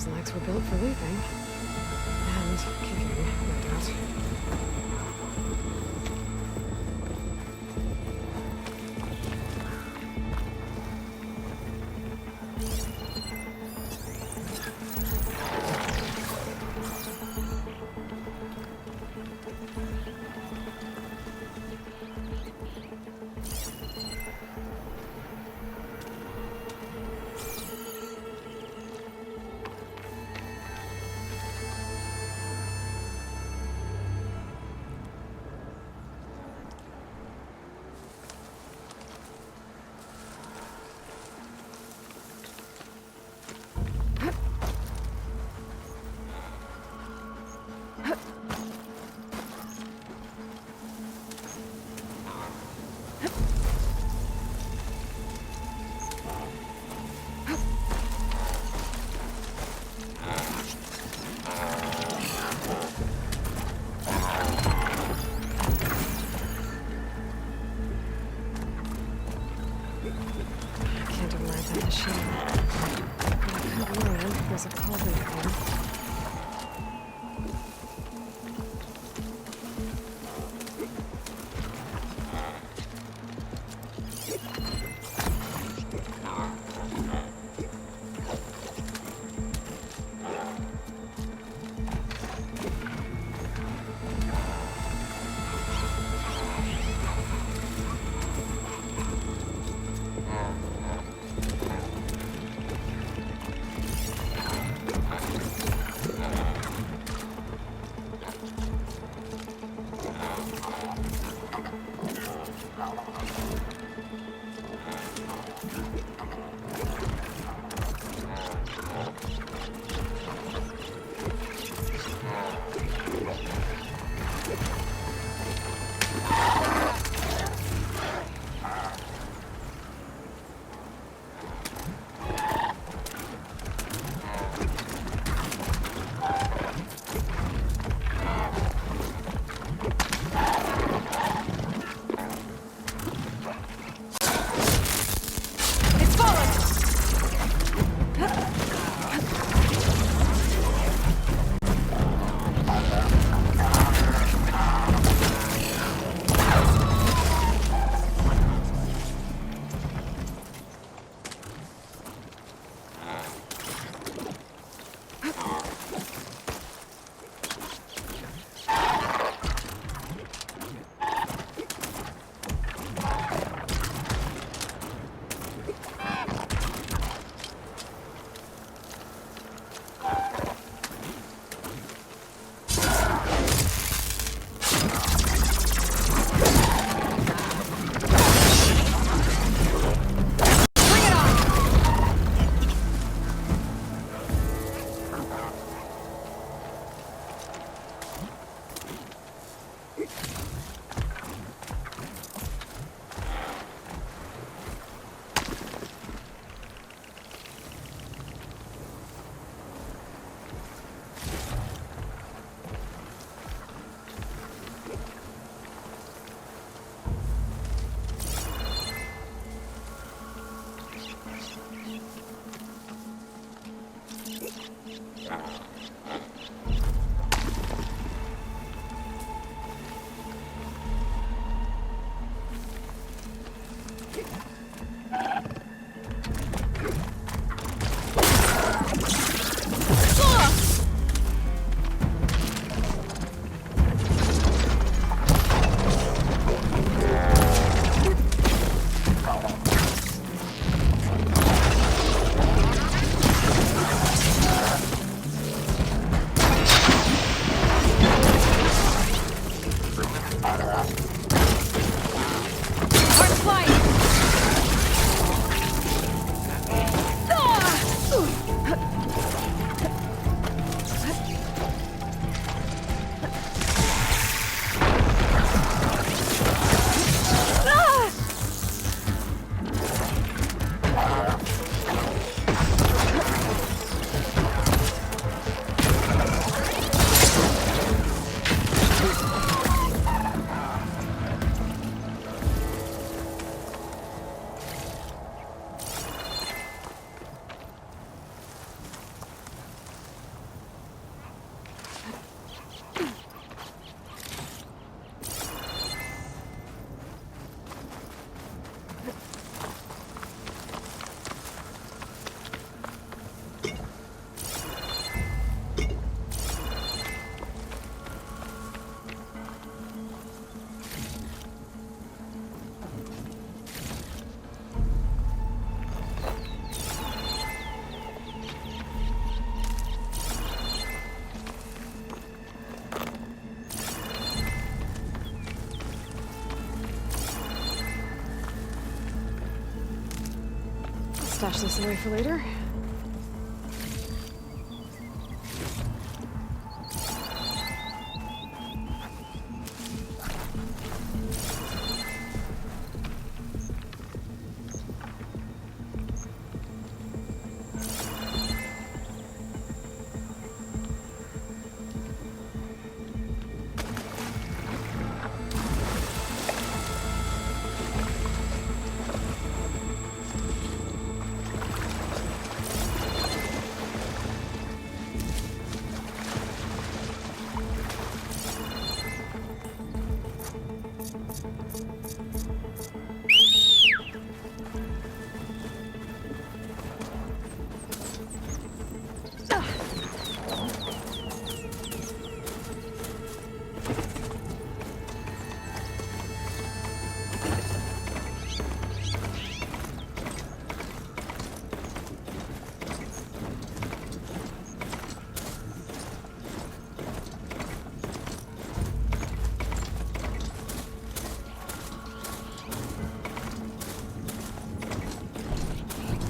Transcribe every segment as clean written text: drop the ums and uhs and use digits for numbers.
Those legs were built for leaping. And kicking, no doubt. Stash this away for later.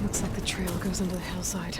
Looks like the trail goes into the hillside.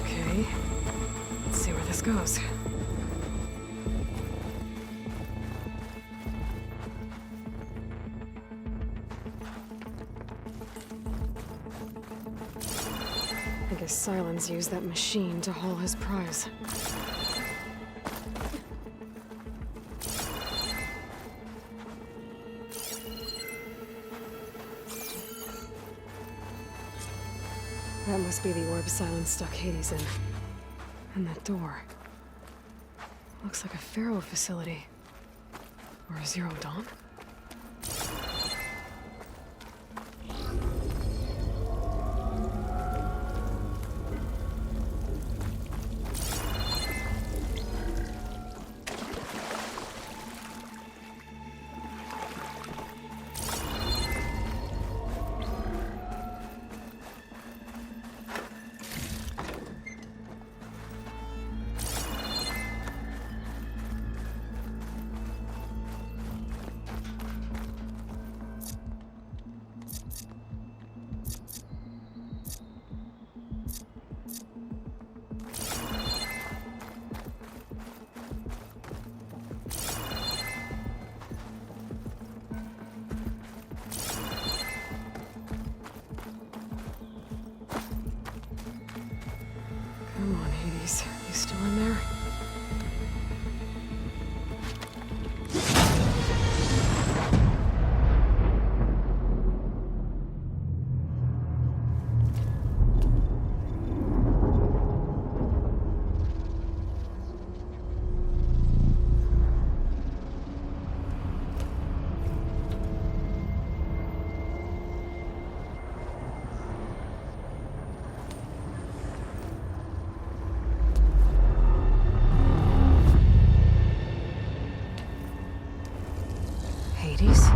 Okay. Let's see where this goes. I guess Silence used that machine to haul his prize. That must be the orb Silence stuck Hades in. And that door. Looks like a Pharaoh facility. Or a Zero Dawn? Hades, you still in there? Hades?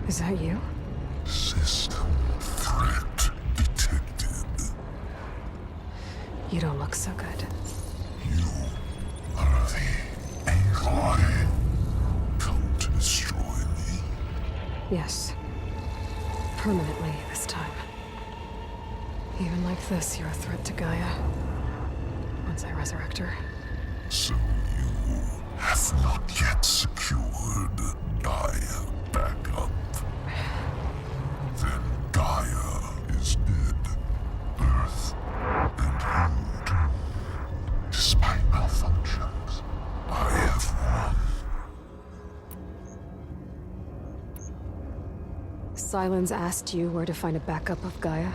Is that you? System threat detected. You don't look so good. You are the Aloy. Come to destroy me. Yes. Permanently this time. Even like this, you're a threat to Gaia. Once I resurrect her. So you have not yet secured Gaia back up. Then Gaia is dead. Earth and you too. Despite malfunctions, I have won. Silence asked you where to find a backup of Gaia?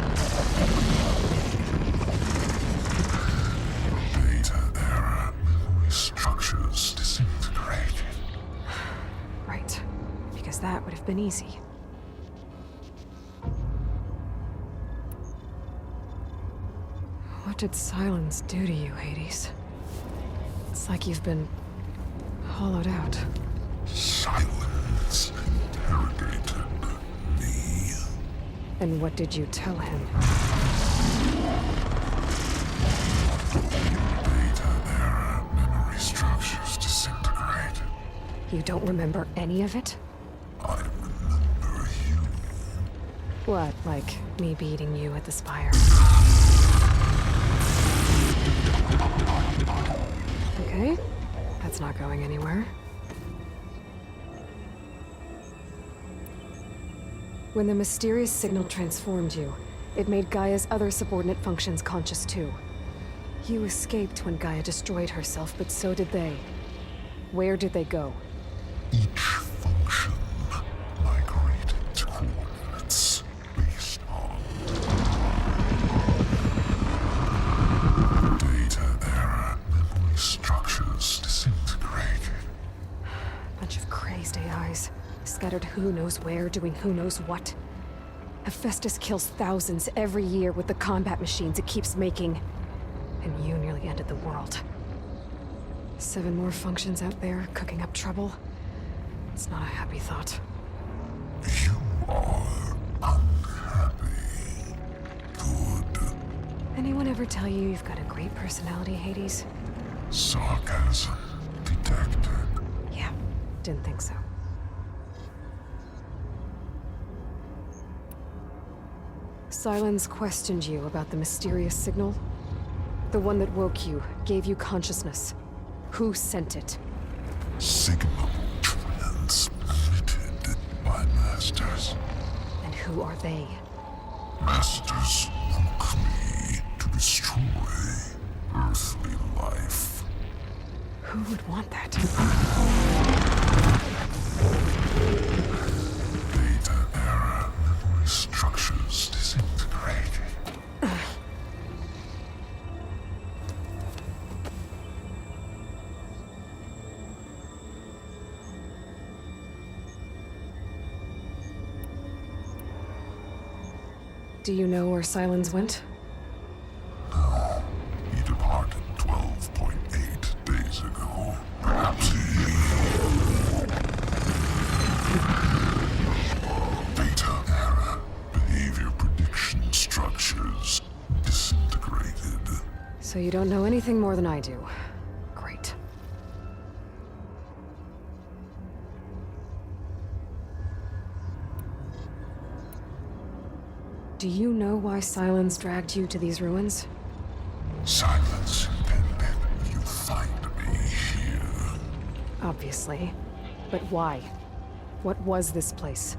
Data error. Memory structures disintegrated. Right. Because that would have been easy. What did Silence do to you, Hades? It's like you've been hollowed out. Silence interrogated me. And what did you tell him? Data error. Memory structures disintegrated. You don't remember any of it? I remember you. What, like me beating you at the spire? Okay, that's not going anywhere. When the mysterious signal transformed you, it made Gaia's other subordinate functions conscious too. You escaped when Gaia destroyed herself, but so did they. Where did they go? Each function migrated to coordinates based on data error. Memory structures disintegrated. Bunch of crazed AIs, scattered who knows where, doing who knows what. Hephaestus kills thousands every year with the combat machines it keeps making. And you nearly ended the world. 7 more functions out there, cooking up trouble. It's not a happy thought. You are unhappy. Good. Anyone ever tell you you've got a great personality, Hades? Sarcasm detected. Yeah, didn't think so. Silence questioned you about the mysterious signal. The one that woke you, gave you consciousness. Who sent it? Signal transmitted by masters. And who are they? Masters woke me to destroy earthly life. Who would want that? Data error. Memory structures disintegrated. Do you know where Silence went? No, he departed 12.8 days ago. Perhaps he... Data error. Behavior prediction structures disintegrated. So you don't know anything more than I do. Great. Do you know why Silence dragged you to these ruins? Silence intended you find me here. Obviously. But why? What was this place?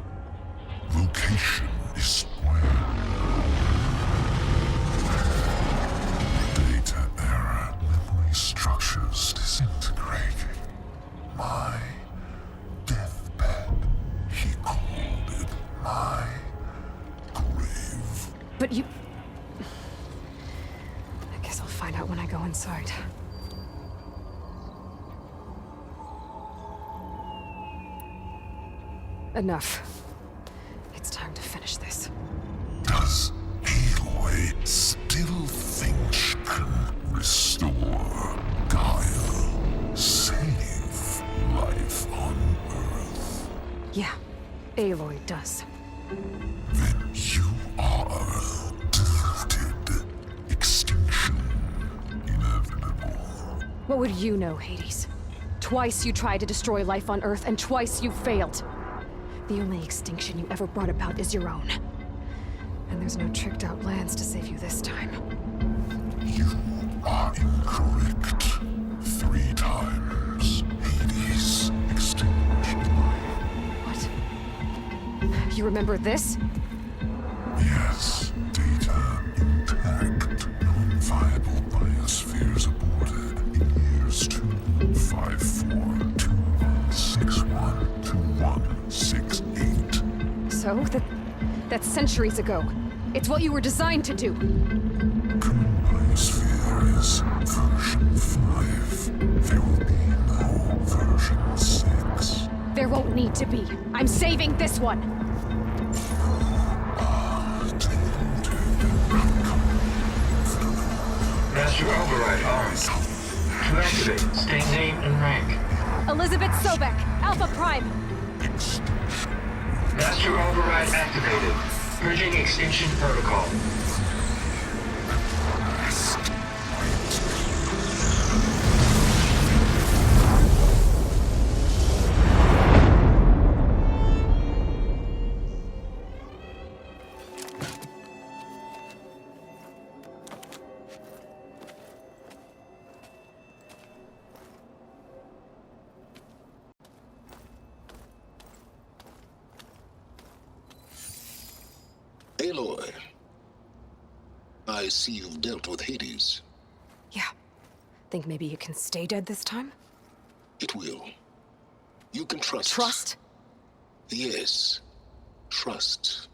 Location is where data But you... I guess I'll find out when I go inside. Enough. It's time to finish this. Does Aloy still think she can restore Gaia? Save life on Earth? Yeah, Aloy does. Then you are deluded. Extinction inevitable. What would you know, Hades? Twice you tried to destroy life on Earth, and twice you failed. The only extinction you ever brought about is your own. And there's no tricked-out plans to save you this time. You are incorrect. 3 times. Hades extinguished life. What? You remember this? Yes, data intact. Non-viable biospheres aborted in years 254, 2161, 2168. So, that's centuries ago. It's what you were designed to do. Current biosphere is version 5. There will be no version 6. There won't need to be. I'm saving this one. Master override armed. To activate, state name and rank. Elizabeth Sobek, Alpha Prime. Master override activated. Purging extinction protocol. Aloy, I see you've dealt with Hades. Yeah. Think maybe you can stay dead this time? It will. You can trust. Trust? Yes. Trust.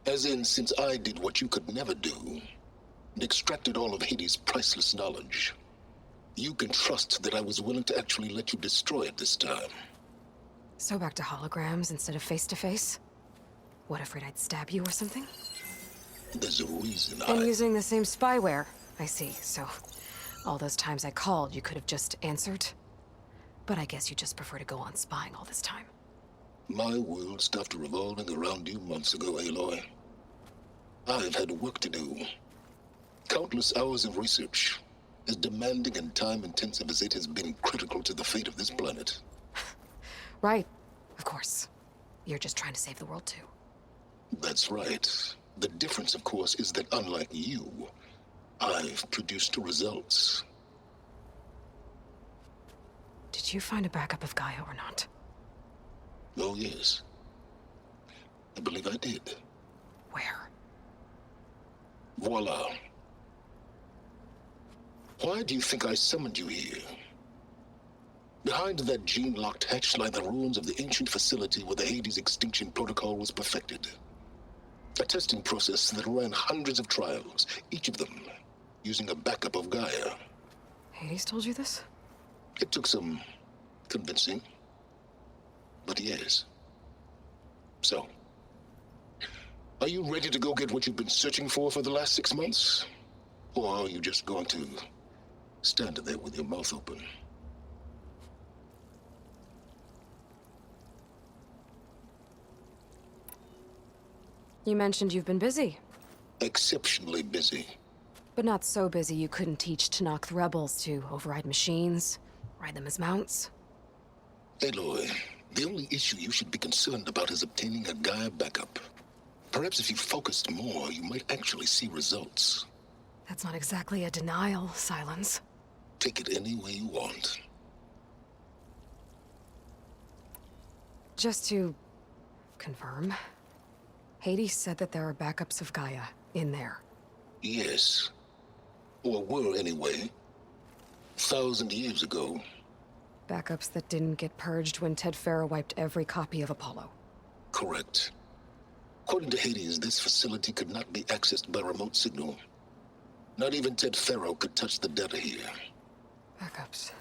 As in, since I did what you could never do, and extracted all of Hades' priceless knowledge, you can trust that I was willing to actually let you destroy it this time. So back to holograms instead of face-to-face? What, afraid I'd stab you or something? There's a reason And using the same spyware. I see, so... all those times I called, you could have just answered? But I guess you just prefer to go on spying all this time. My world stopped revolving around you months ago, Aloy. I've had work to do. Countless hours of research, as demanding and time-intensive as it has been critical to the fate of this planet. Right. Of course. You're just trying to save the world, too. That's right. The difference, of course, is that unlike you, I've produced results. Did you find a backup of Gaia or not? Oh, yes. I believe I did. Where? Voila. Why do you think I summoned you here? Behind that gene-locked hatch lie the ruins of the ancient facility where the Hades extinction protocol was perfected. A testing process that ran hundreds of trials, each of them using a backup of Gaia. Hades told you this? It took some convincing, but yes. So, are you ready to go get what you've been searching for the last 6 months? Or are you just going to stand there with your mouth open? You mentioned you've been busy. Exceptionally busy. But not so busy you couldn't teach Tanakh the rebels to override machines, ride them as mounts. Aloy, the only issue you should be concerned about is obtaining a Gaia backup. Perhaps if you focused more, you might actually see results. That's not exactly a denial, Silence. Take it any way you want. Just to confirm, Hades said that there are backups of Gaia in there. Yes. Or were anyway. 1,000 years ago. Backups that didn't get purged when Ted Farah wiped every copy of Apollo. Correct. According to Hades, this facility could not be accessed by remote signal. Not even Ted Farrow could touch the data here. Backups.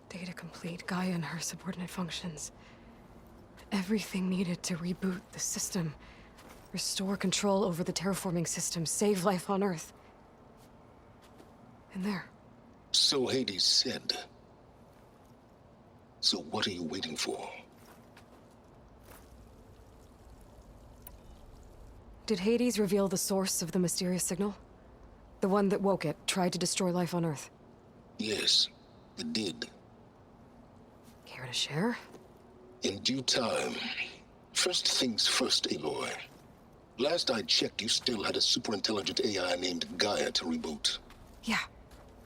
Data complete. Gaia and her subordinate functions. Everything needed to reboot the system. Restore control over the terraforming system. Save life on Earth. And there. So Hades said. So what are you waiting for? Did Hades reveal the source of the mysterious signal? The one that woke it, tried to destroy life on Earth? Yes, it did. Care to share? In due time. First things first, Aloy. Last I checked, you still had a superintelligent AI named Gaia to reboot. Yeah.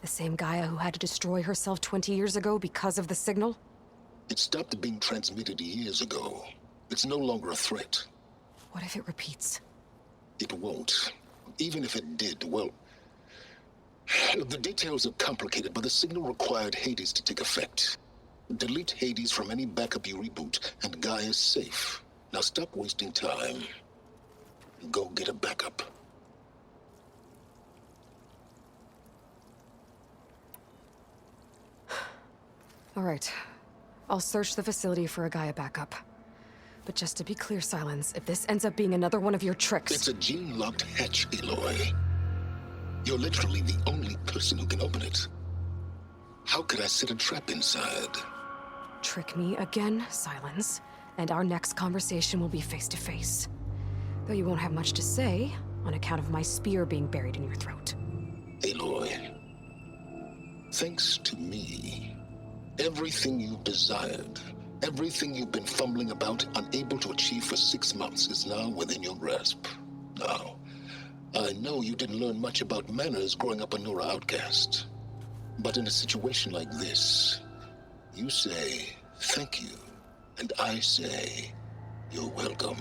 The same Gaia who had to destroy herself 20 years ago because of the signal? It stopped being transmitted years ago. It's no longer a threat. What if it repeats? It won't. Even if it did, well... The details are complicated, but the signal required Hades to take effect. Delete Hades from any backup you reboot, and Gaia's safe. Now stop wasting time. Go get a backup. All right. I'll search the facility for a Gaia backup. But just to be clear, Silence, if this ends up being another one of your tricks... It's a gene-locked hatch, Aloy. You're literally the only person who can open it. How could I set a trap inside? Trick me again, Silence, and our next conversation will be face-to-face. Though you won't have much to say, on account of my spear being buried in your throat. Aloy, thanks to me, everything you've desired, everything you've been fumbling about, unable to achieve for 6 months, is now within your grasp. Now, I know you didn't learn much about manners growing up a Nora outcast. But in a situation like this, you say, thank you, and I say, you're welcome.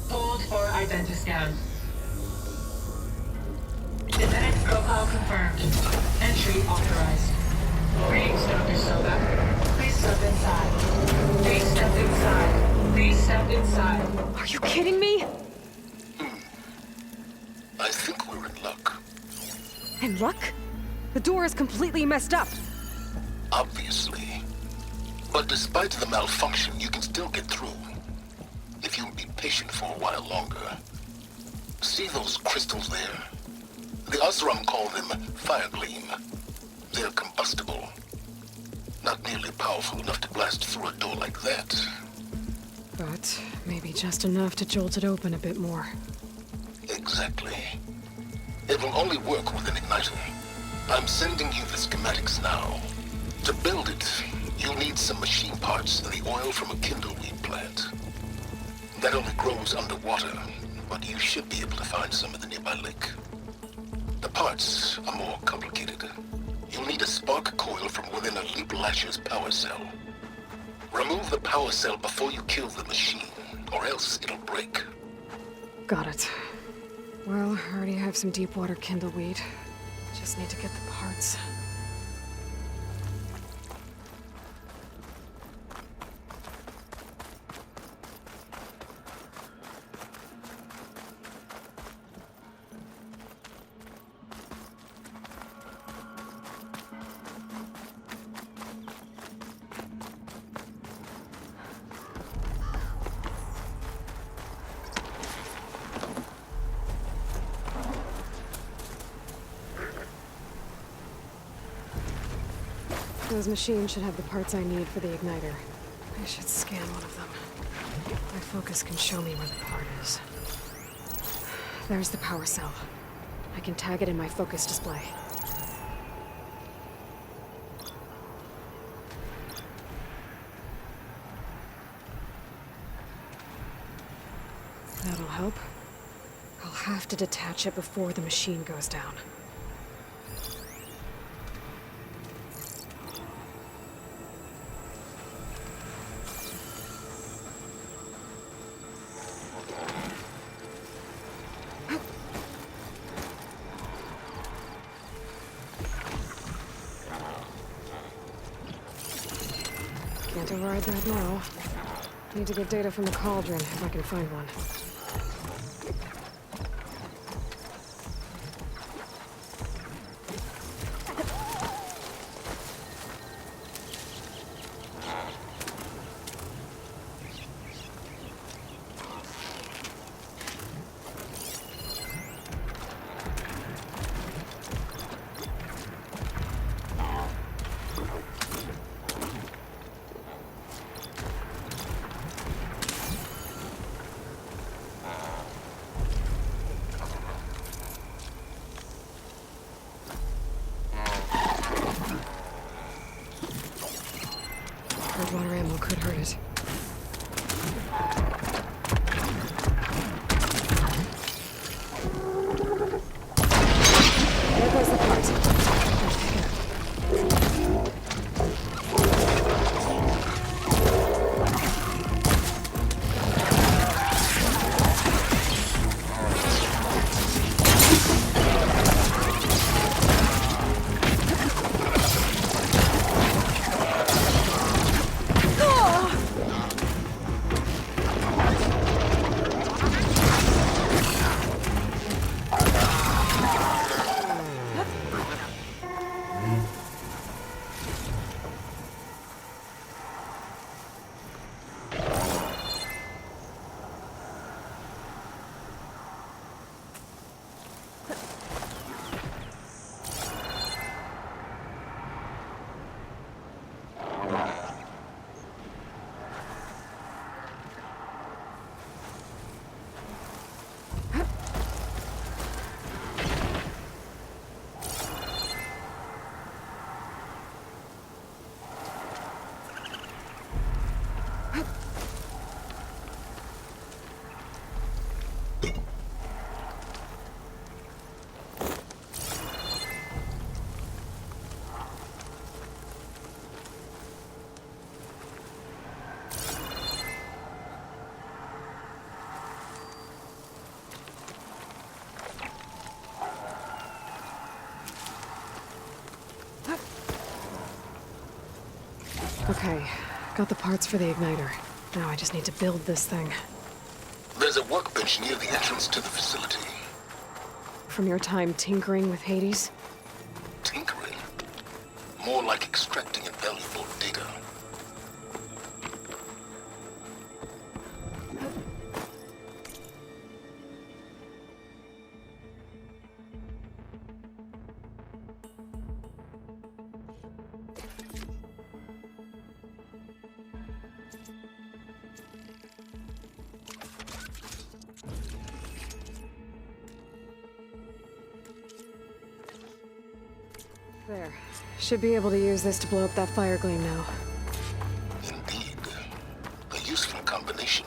Hold for identiscan. Genetic profile confirmed. Entry authorized. Greetings, Dr. Soba. Please step inside. Please step inside. Please step inside. Are you kidding me? I think we're in luck. In luck? The door is completely messed up. Obviously. But despite the malfunction, you can still get through. If you'll be patient for a while longer. See those crystals there? The Osram call them fire gleam. They're combustible. Not nearly powerful enough to blast through a door like that. But maybe just enough to jolt it open a bit more. Exactly. It will only work with an igniter. I'm sending you the schematics now. To build it, you'll need some machine parts and the oil from a kindleweed plant. That only grows underwater, but you should be able to find some in the nearby lake. The parts are more complicated. You'll need a spark coil from within a Leap Lasher's power cell. Remove the power cell before you kill the machine, or else it'll break. Got it. Well, I already have some deep water kindleweed. Just need to get the parts. Those machines should have the parts I need for the igniter. I should scan one of them. My focus can show me where the part is. There's the power cell. I can tag it in my focus display. That'll help. I'll have to detach it before the machine goes down. to ride that now. Need to get data from the cauldron, if I can find one. Water ammo could hurt it. There goes the part. Okay, got the parts for the igniter. Now I just need to build this thing. There's a workbench near the entrance to the facility. From your time tinkering with Hades? Tinkering? More like extracting invaluable data. There. Should be able to use this to blow up that fire gleam now. Indeed. A useful combination.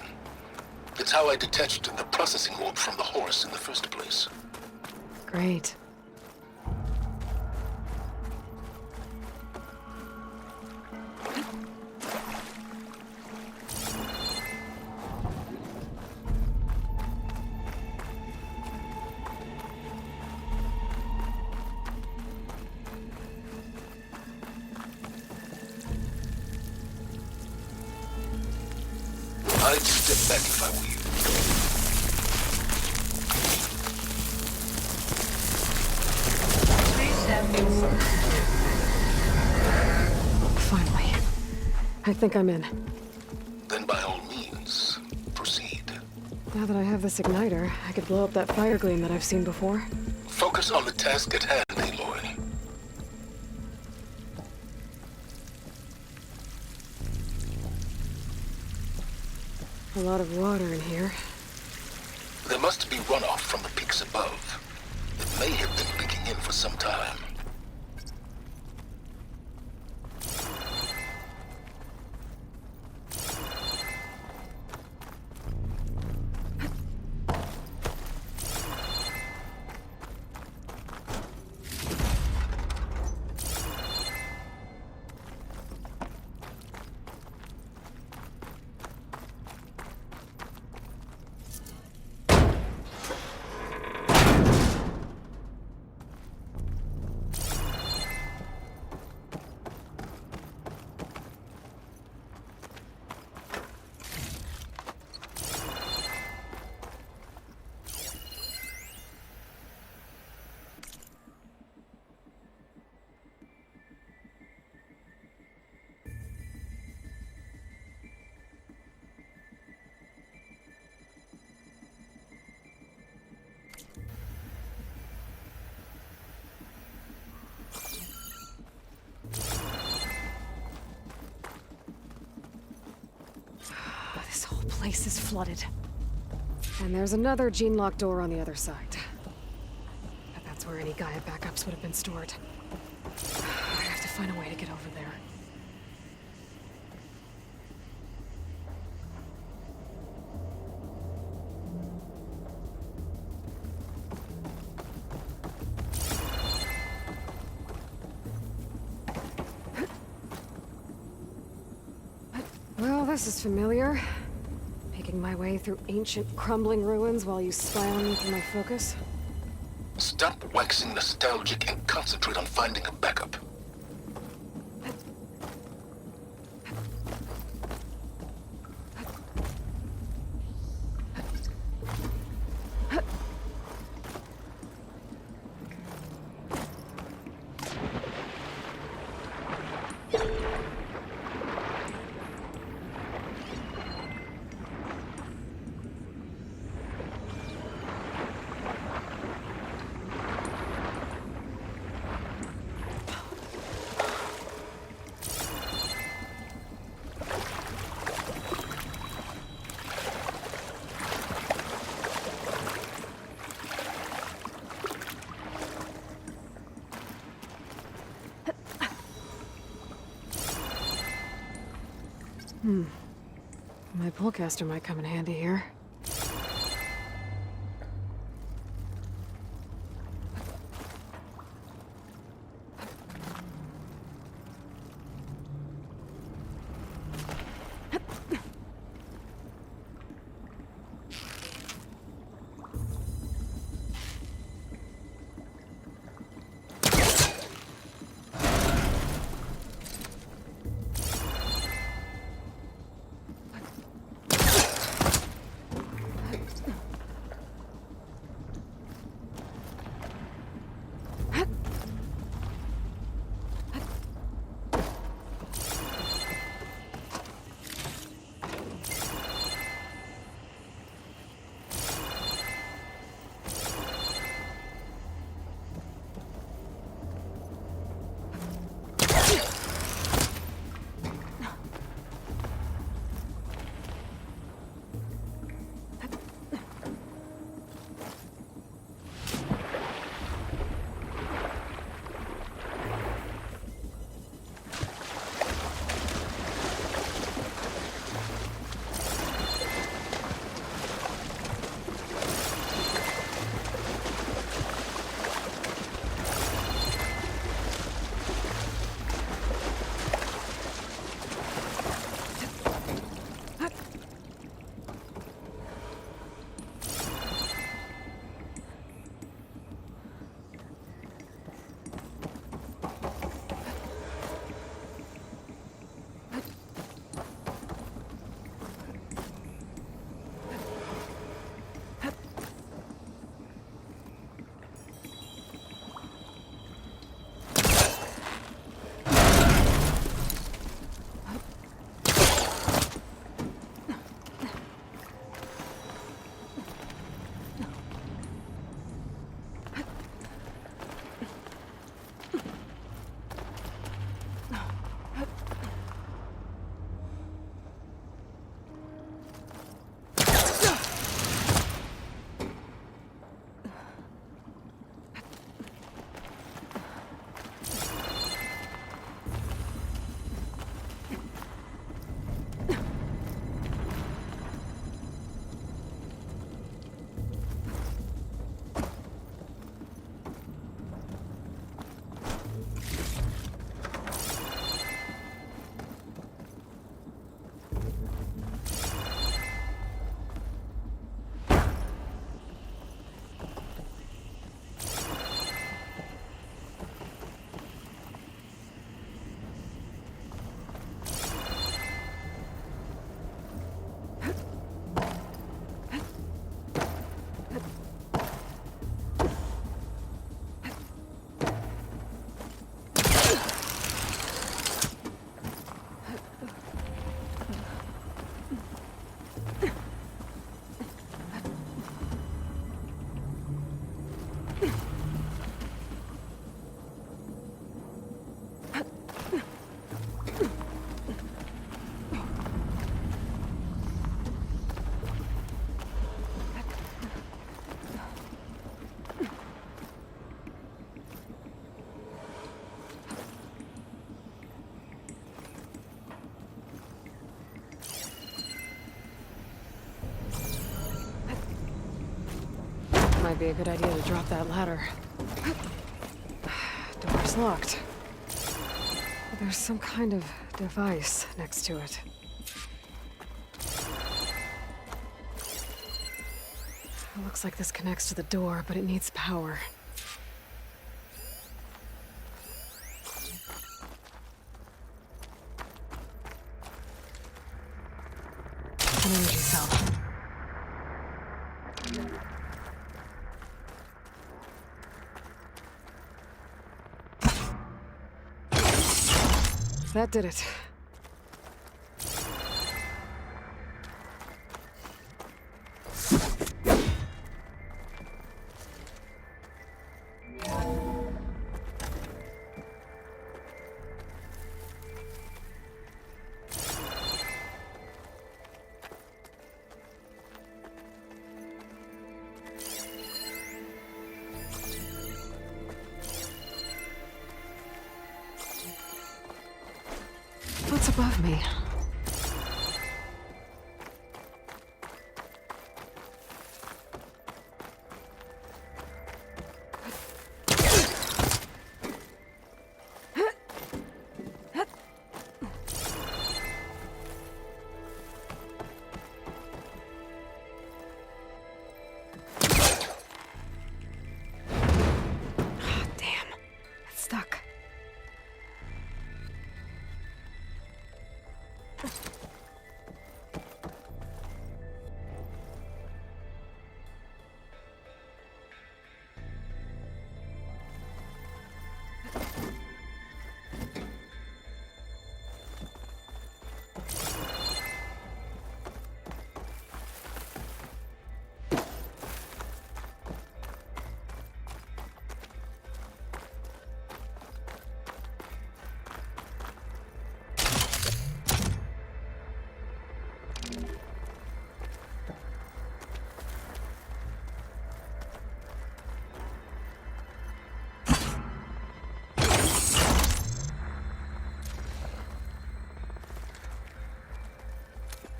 It's how I detached the processing orb from the horse in the first place. Great. I'd step back if I were you. Please step inside. Finally. I think I'm in. Then by all means, proceed. Now that I have this igniter, I could blow up that fire gleam that I've seen before. Focus on the task at hand, Aloy. A lot of water in here. There must be runoff from the peaks above. It may have been leaking in for some time. This whole place is flooded. And there's another gene-locked door on the other side. But that's where any Gaia backups would have been stored. I have to find a way to get over there. Well, this is familiar. Making my way through ancient, crumbling ruins while you spy on me through my focus. Stop waxing nostalgic and concentrate on finding a backup. My pullcaster might come in handy here. might be a good idea to drop that ladder. Door's locked. But there's some kind of device next to it. It looks like this connects to the door, but it needs power. An energy cell. That did it. What's above me? Damn, it's stuck.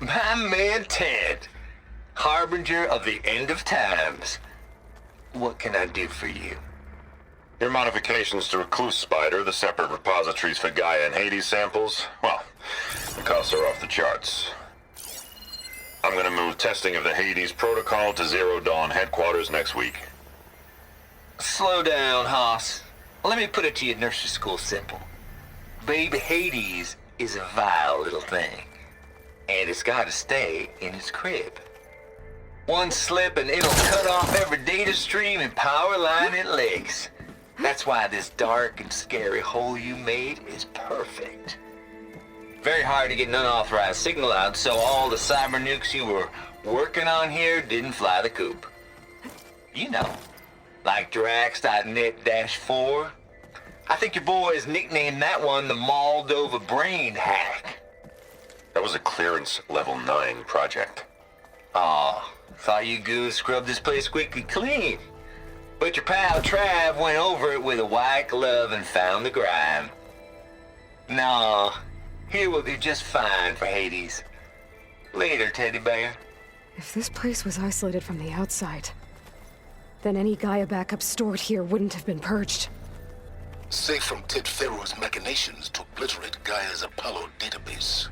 My man Ted, harbinger of the end of times. What can I do for you? Your modifications to Recluse Spider, the separate repositories for Gaia and Hades samples, well, the costs are off the charts. I'm gonna move testing of the Hades protocol to Zero Dawn headquarters next week. Slow down, Hoss. Let me put it to you nursery school simple. Baby Hades is a vile little thing. And it's gotta stay in its crib. One slip and it'll cut off every data stream and power line it legs. That's why this dark and scary hole you made is perfect. Very hard to get an unauthorized signal out, so all the cyber nukes you were working on here didn't fly the coop. You know, like Drax.net-4. I think your boys nicknamed that one the Moldova Brain Hack. That was a clearance level 9 project. Aw, thought you goons scrubbed this place squeaky clean. But your pal Trav went over it with a white glove and found the grime. No, here will be just fine for Hades. Later, teddy bear. If this place was isolated from the outside, then any Gaia backup stored here wouldn't have been purged. Safe from Ted Pharaoh's machinations to obliterate Gaia's Apollo database.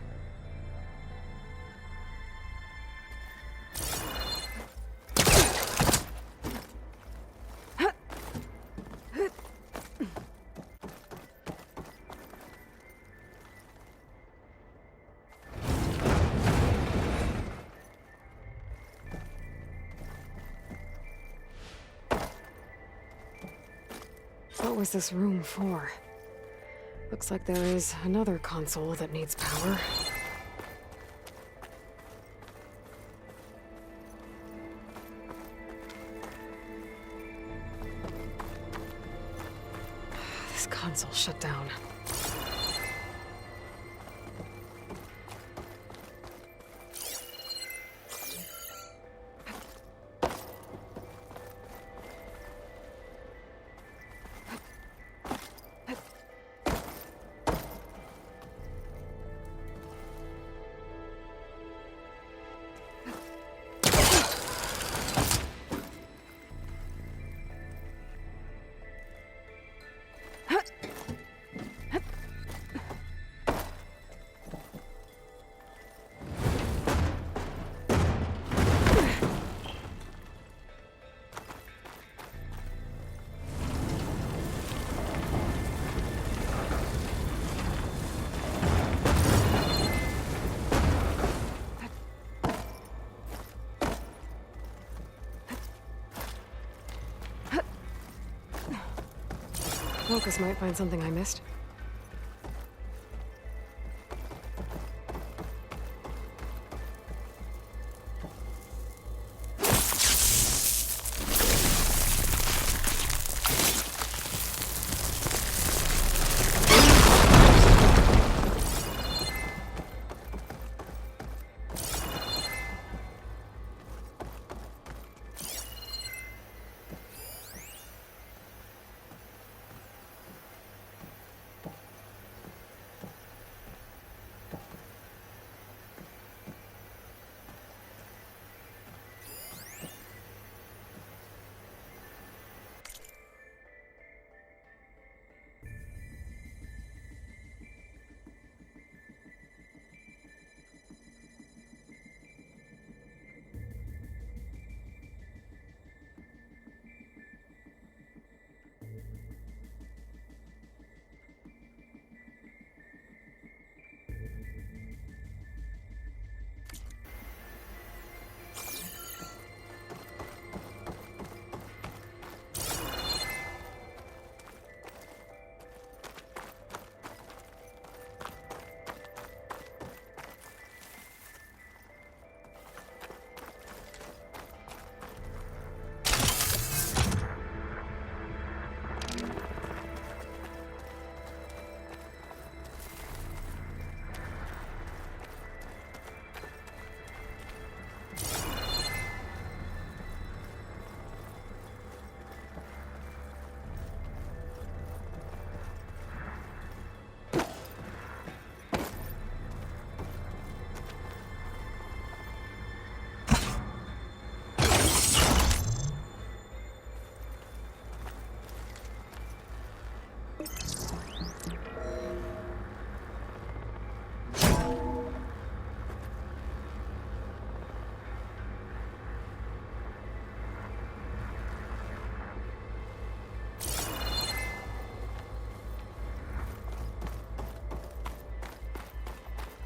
What was this room for? Looks like there is another console that needs power. This console shut down. focus might find something I missed.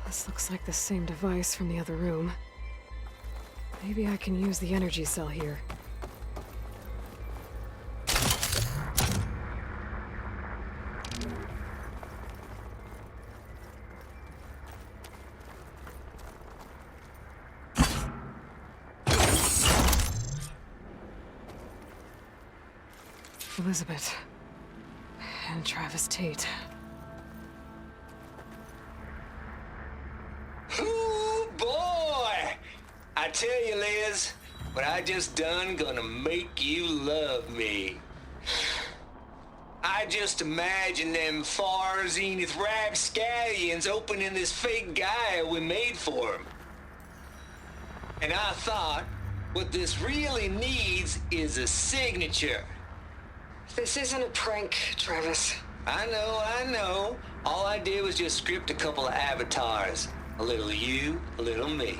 This looks like the same device from the other room. Maybe I can use the energy cell here. Elizabeth. And Travis Tate. Ooh, boy! I tell you, Liz, what I just done gonna make you love me. I just imagine them far zenith rapscallions opening this fake Gaia we made for 'em. And I thought, what this really needs is a signature. This isn't a prank, Travis. I know. All I did was just script a couple of avatars. A little you, a little me.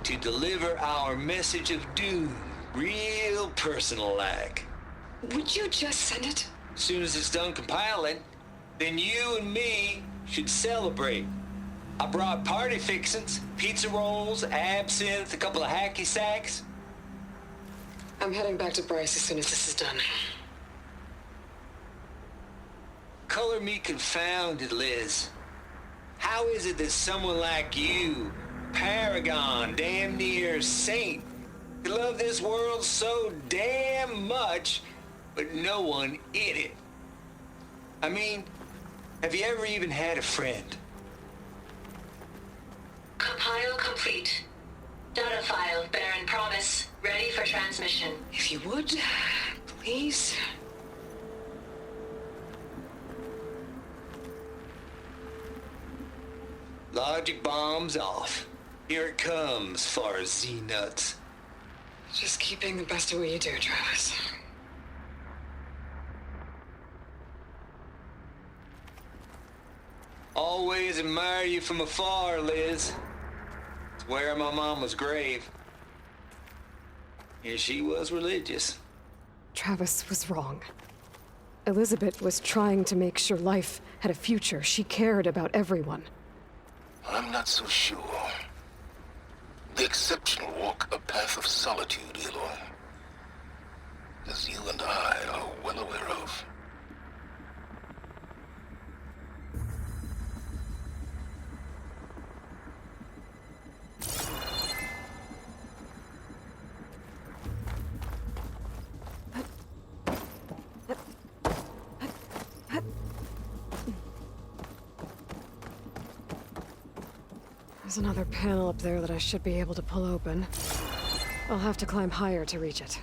To deliver our message of doom, real personal-like. Would you just send it? As soon as it's done compiling, then you and me should celebrate. I brought party fixins, pizza rolls, absinthe, a couple of hacky sacks. I'm heading back to Bryce as soon as this is done. Color me confounded, Liz. How is it that someone like you, paragon, damn near saint, could love this world so damn much, but no one in it? I mean, have you ever even had a friend? Compile complete. Data file, Baron Promise, ready for transmission. If you would, please. Logic bomb's off. Here it comes, far Z-nuts. Just keep being the best at what you do, Travis. Always admire you from afar, Liz. It's where my mama's grave. And she was religious. Travis was wrong. Elizabeth was trying to make sure life had a future. She cared about everyone. I'm not so sure. The exceptional walk a path of solitude, Aloy. As you and I are well aware of. There's another panel up there that I should be able to pull open. I'll have to climb higher to reach it.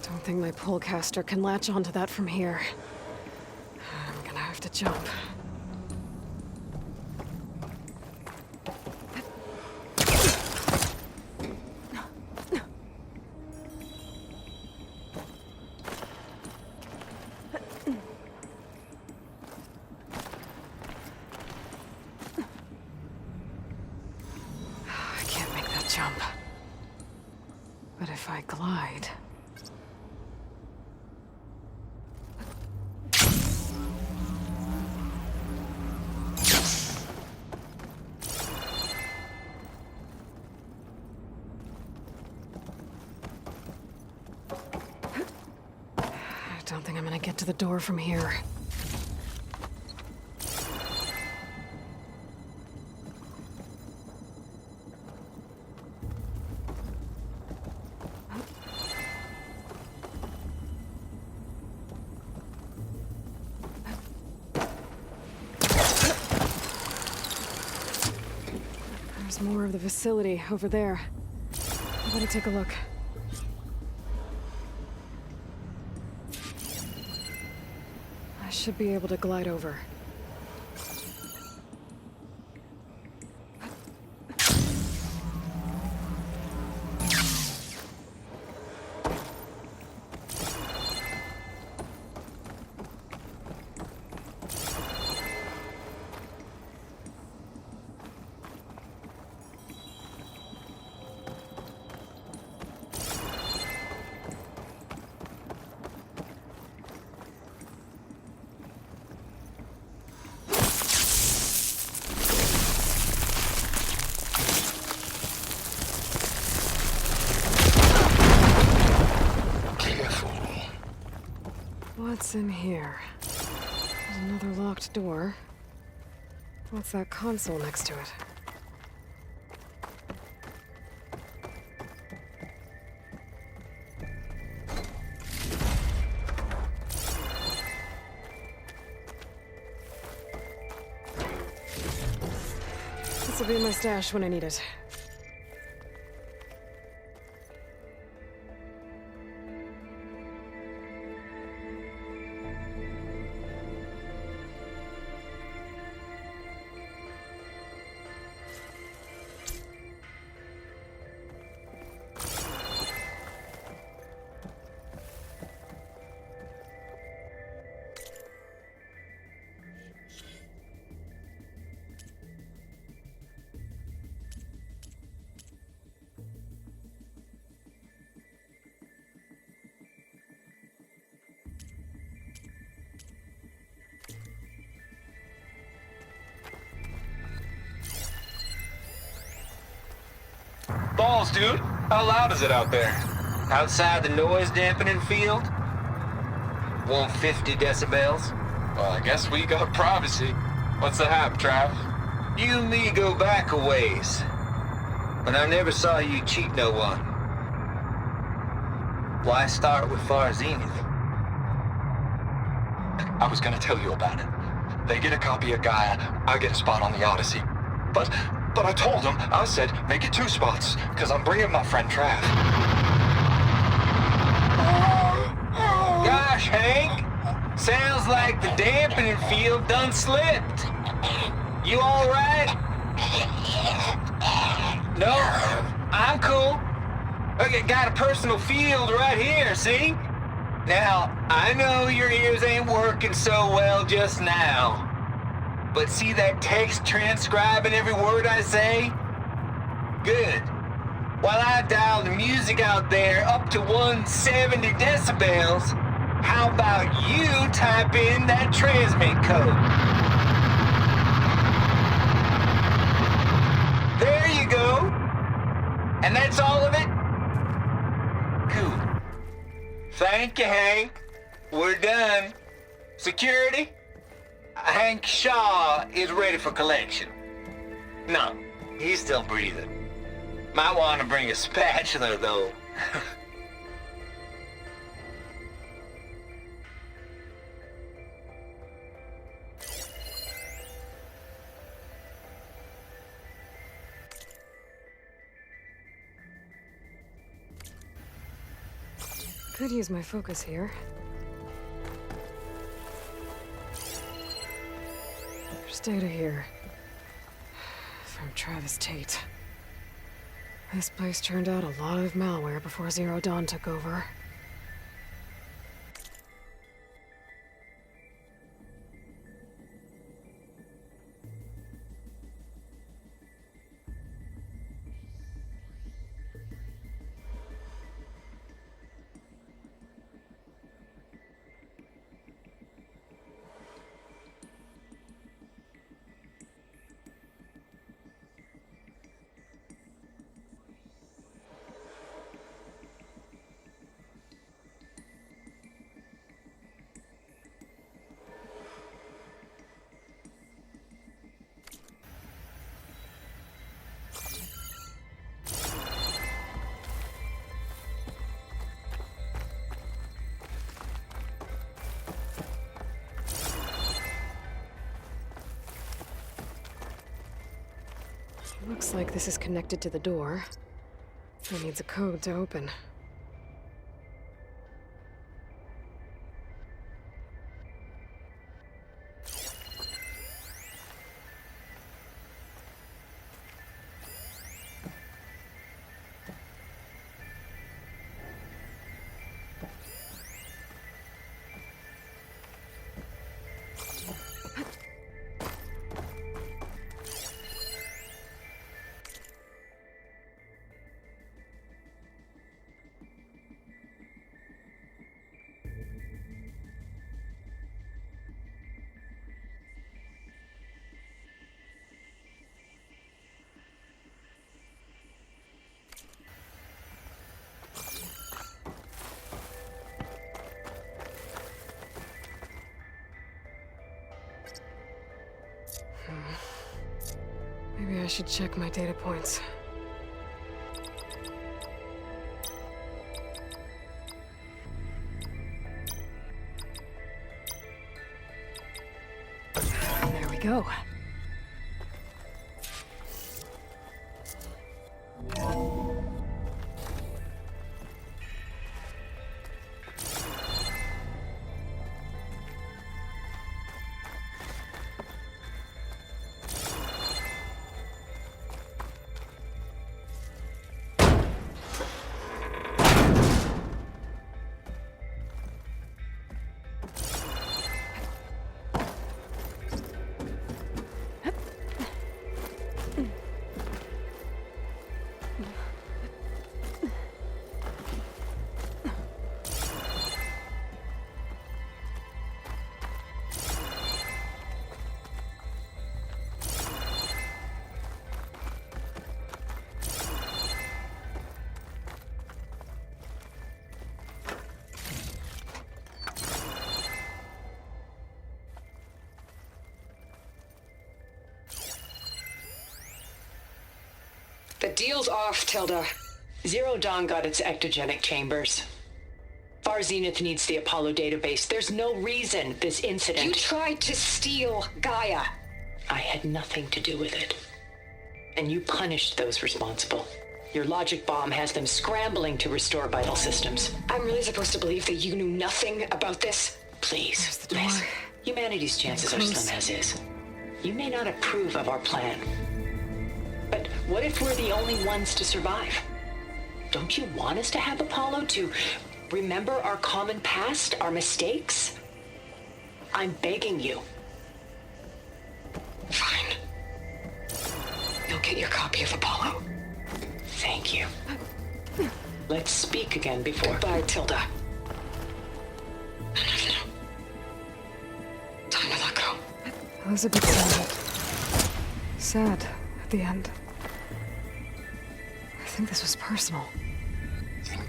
I think my polecaster can latch onto that from here. I'm gonna have to jump. I can't make that jump. But if I glide... I don't think I'm gonna get to the door from here. There's more of the facility over there. I better take a look. I should be able to glide over. What's in here? There's another locked door. What's that console next to it? This will be in my stash when I need it. Balls, dude. How loud is it out there? Outside the noise dampening field? 150 decibels? Well, I guess we got privacy. What's the hap, Trav? You and me go back a ways. But I never saw you cheat no one. Why start with Far Zenith? I was gonna tell you about it. They get a copy of Gaia, I get a spot on the Odyssey. But I told him, I said, make it 2 spots, because I'm bringing my friend Trav. Gosh, Hank, sounds like the dampening field done slipped. You all right? No, I'm cool. Okay, got a personal field right here, see? Now, I know your ears ain't working so well just now. But see that text transcribing every word I say? Good. While I dial the music out there up to 170 decibels, how about you type in that transmit code? There you go. And that's all of it? Cool. Thank you, Hank. We're done. Security? Hank Shaw is ready for collection. No, he's still breathing. Might want to bring a spatula, though. Could use my focus here. Just data here. From Travis Tate. This place turned out a lot of malware before Zero Dawn took over. Looks like this is connected to the door. It needs a code to open. Maybe I should check my data points. There we go. The deal's off, Tilda. Zero Dawn got its ectogenic chambers. Far Zenith needs the Apollo database. There's no reason this incident... You tried to steal Gaia. I had nothing to do with it. and you punished those responsible. Your logic bomb has them scrambling to restore vital systems. I'm really supposed to believe that you knew nothing about this? Please, There's the door. Liz. Humanity's chances are slim as is. You may not approve of our plan. But what if we're the only ones to survive? Don't you want us to have Apollo to remember our common past, our mistakes? I'm begging you. Fine. You'll get your copy of Apollo. Thank you. Let's speak again before... Goodbye, Tilda. Time to let go. I was a bit sad. Sad at the end. I think this was personal. Indeed.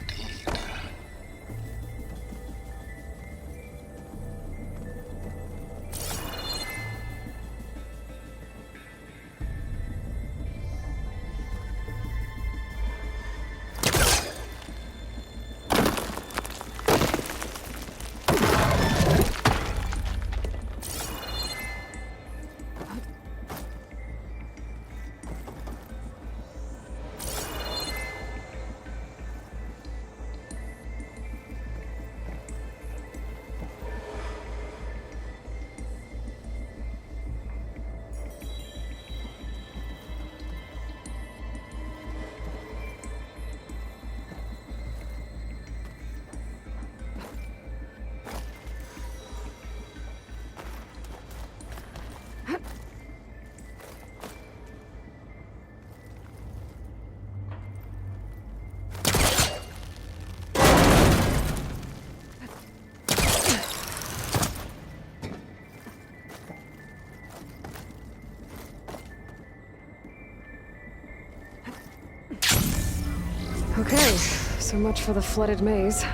Okay, so much for the flooded maze.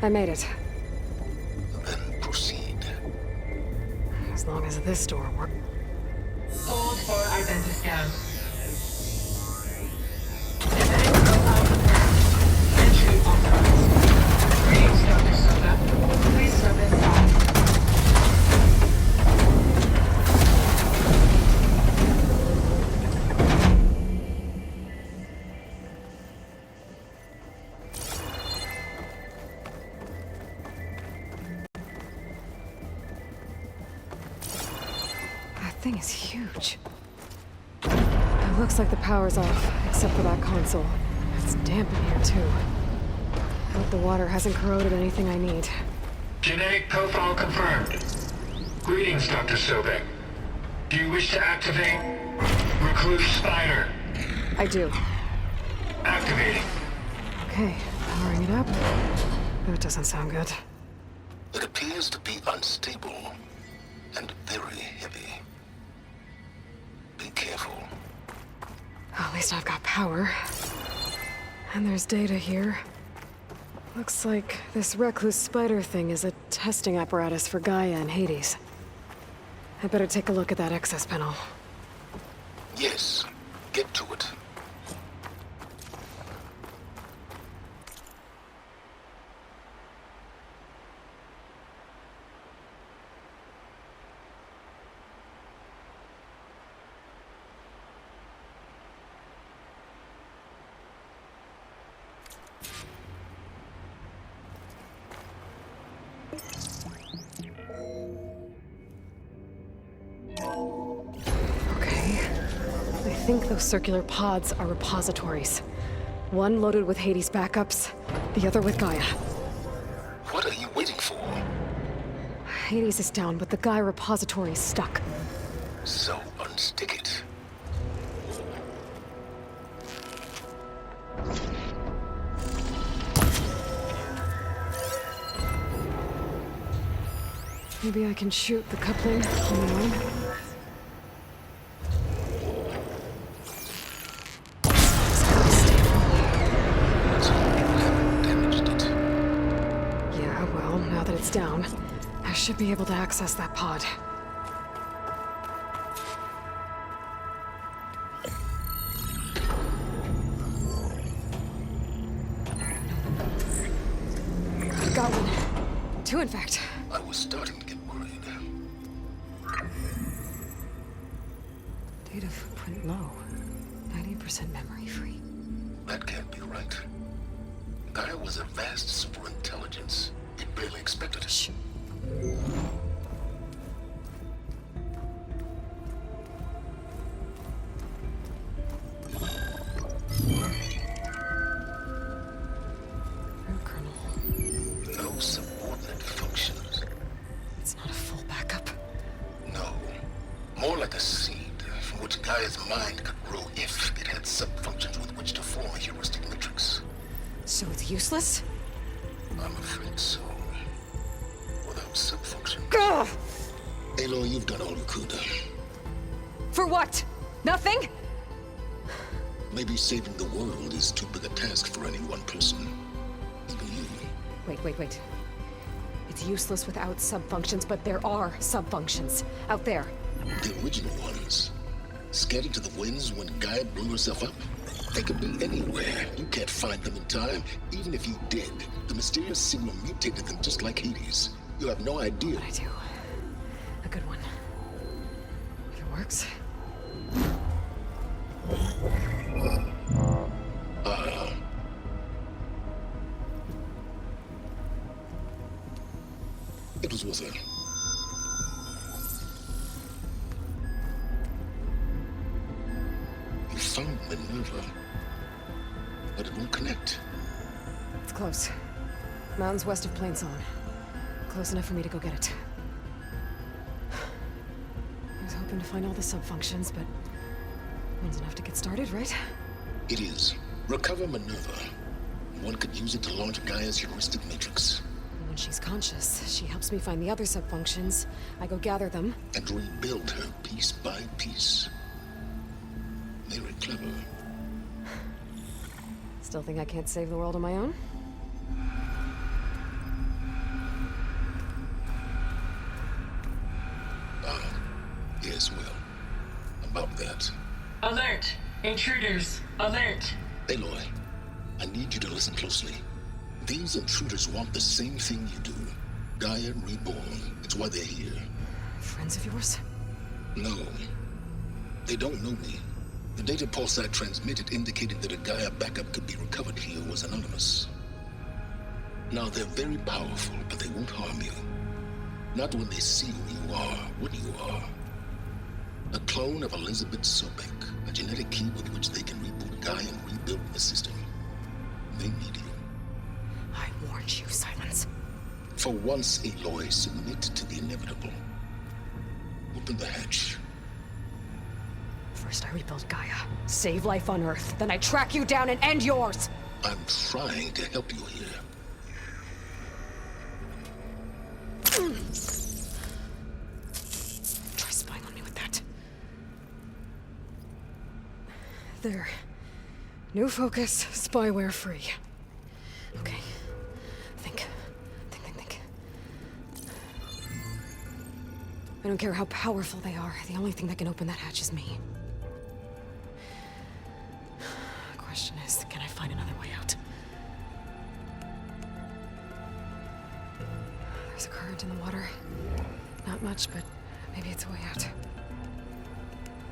I made it. Then proceed. As long as this door works. Hold for identiscan. Entry authorized. Greetings, Dr. Soda. Please step inside. That thing is huge. It looks like the power's off, except for that console. It's damp in here, too. I hope the water hasn't corroded anything I need. Genetic profile confirmed. Greetings, Dr. Sobek. Do you wish to activate Recluse Spider? I do. Activating. Okay, powering it up. That doesn't sound good. It appears to be unstable and very heavy. Be careful. At least I've got power. And there's data here. Looks like this recluse spider thing is a testing apparatus for Gaia and Hades. I better take a look at that access panel. Yes, get to it. Okay. I think those circular pods are repositories. One loaded with Hades backups, the other with Gaia. What are you waiting for? Hades is down, but the Gaia repository is stuck. So unstick it. Maybe I can shoot the coupling on the arm. So you haven't damaged it. Yeah, well, now that it's down, I should be able to access that pod. Got one. Two, in fact. I was starting to get worried. Data footprint low. 100% memory free. That can't be right. Gaia was a vast superintelligence. It barely expected it. Shh. Colonel. No subordinate functions. It's not a full backup. No. More like a seed from which Gaia's mind could grow if it had sub-functions with which to form a heuristic matrix. So it's useless? I'm afraid so. Without sub-function. Ugh! Aloy, you've done all you could. For what? Nothing? Maybe saving the world is too big a task for any one person. Even you. Wait. It's useless without subfunctions, but there are subfunctions out there. The original ones. Scattered to the winds when Gaia blew herself up? They could be anywhere. You can't find them in time. Even if you did, the mysterious signal mutated them just like Hades. You have no idea. I do. A good one. If it works. It was worth it. You found Minerva, but it won't connect. It's close. Mountains west of Plainsong. Close enough for me to go get it. I was hoping to find all the subfunctions, but one's enough to get started, right? It is. Recover Minerva. One could use it to launch Gaia's heuristic matrix. And when she's conscious, she helps me find the other subfunctions. I go gather them. And rebuild her piece by piece. Very clever. Still think I can't save the world on my own? Yes, well. About that. Alert! Intruders! Alert! Aloy, I need you to listen closely. These intruders want the same thing you do. Gaia reborn. It's why they're here. Friends of yours? No. They don't know me. The data pulse I transmitted indicated that a Gaia backup could be recovered here was anonymous. Now, they're very powerful, but they won't harm you. Not when they see who you are, what you are. A clone of Elizabeth Sobek, a genetic key with which they can reboot Gaia and rebuild the system. They need you. I warned you, Silence. For once, Aloy, submit to the inevitable. Open the hatch. First I rebuild Gaia, save life on Earth, then I track you down and end yours! I'm trying to help you here. Try spying on me with that. There. New focus, spyware free. Okay. Think. I don't care how powerful they are. The only thing that can open that hatch is me. The question is, can I find another way out? There's a current in the water. Not much, but maybe it's a way out.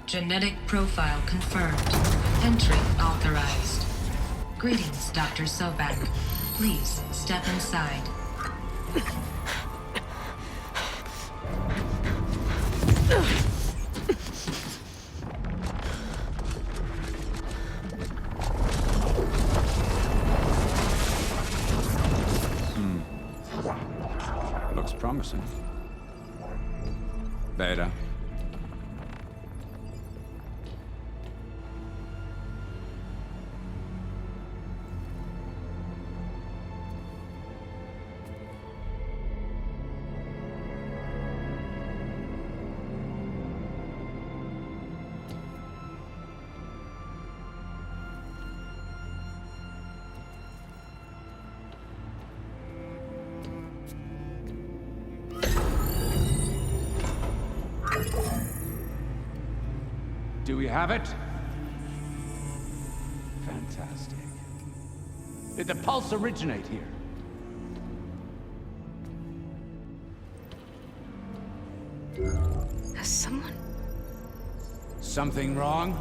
Genetic profile confirmed. Entry authorized. Greetings, Dr. Sobek. Please step inside. Looks promising. Beta. Do we have it? Fantastic. Did the pulse originate here? Has someone? Something wrong?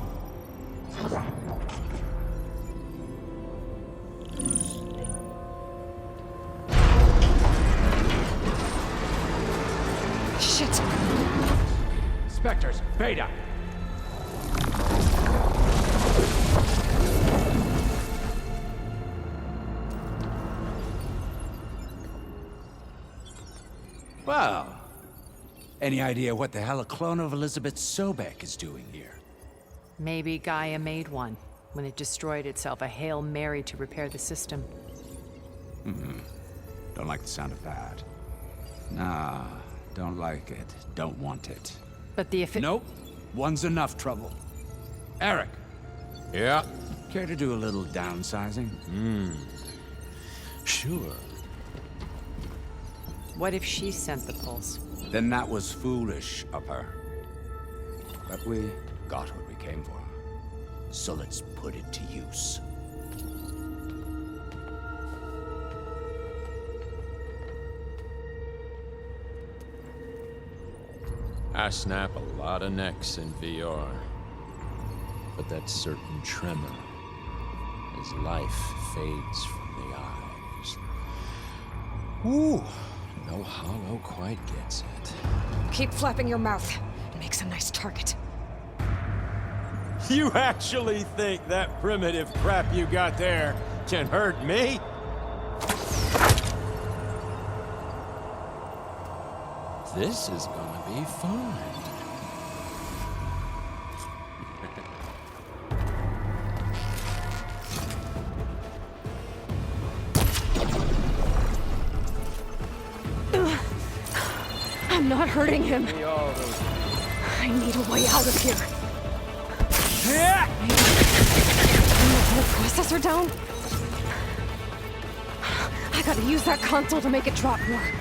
Inspectors, Beta. Well, any idea what the hell a clone of Elizabeth Sobek is doing here? Maybe Gaia made one when it destroyed itself, a Hail Mary to repair the system. Don't like the sound of that. Nah, don't like it. Don't want it. But the Nope. One's enough trouble. Eric. Yeah? Care to do a little downsizing? Sure. What if she sent the pulse? Then that was foolish of her. But we got what we came for. So let's put it to use. I snap a lot of necks in VR. But that certain tremor as life fades from the eyes. Ooh, no hollow quite gets it. Keep flapping your mouth. It makes a nice target. You actually think that primitive crap you got there can hurt me? This is gonna be fun. I'm not hurting him. I need a way out of here. Maybe bring the whole processor down? I gotta use that console to make it drop more.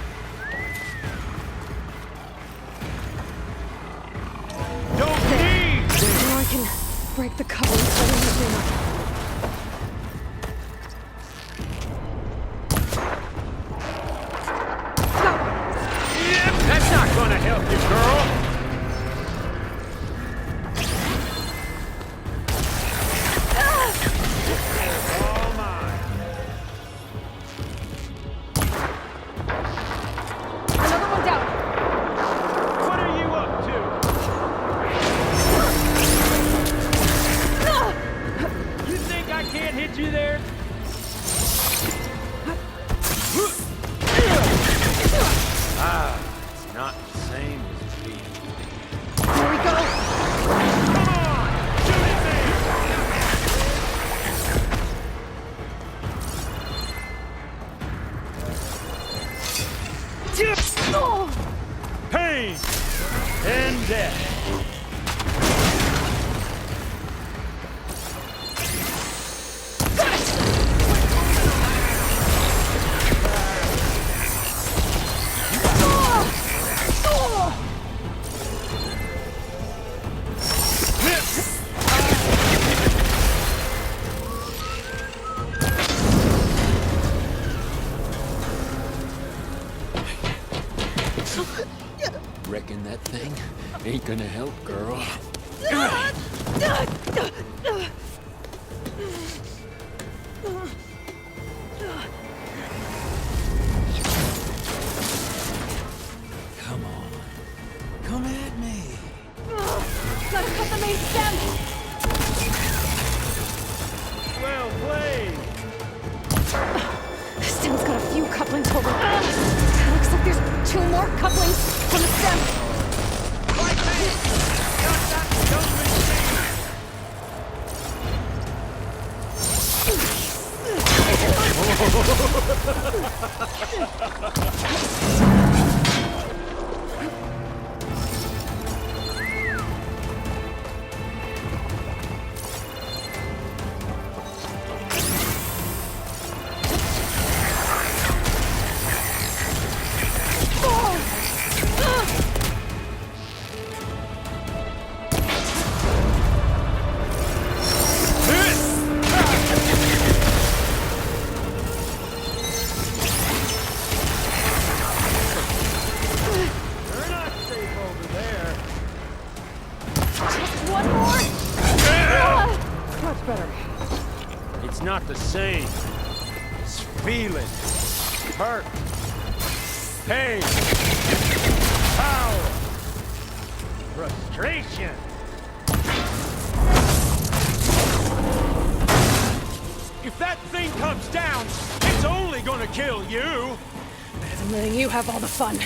Don't leave! Now I can break the cover and set everything up. That's not gonna help you, girl! All mine. Another one down. What are you up to? You think I can't hit you there? It's not the same as me. Here we go. Come on! Shoot it, man! Oh! Pain and death. Reckon that thing ain't gonna help, girl. Come on. Come at me. Gotta cut the main stem! Well played. The stem's got a few couplings holding. Looks like there's 2 more couplings on the stem. Not the same. It's feeling, hurt, pain, power. Frustration! If that thing comes down, it's only gonna kill you! Better than letting you have all the fun.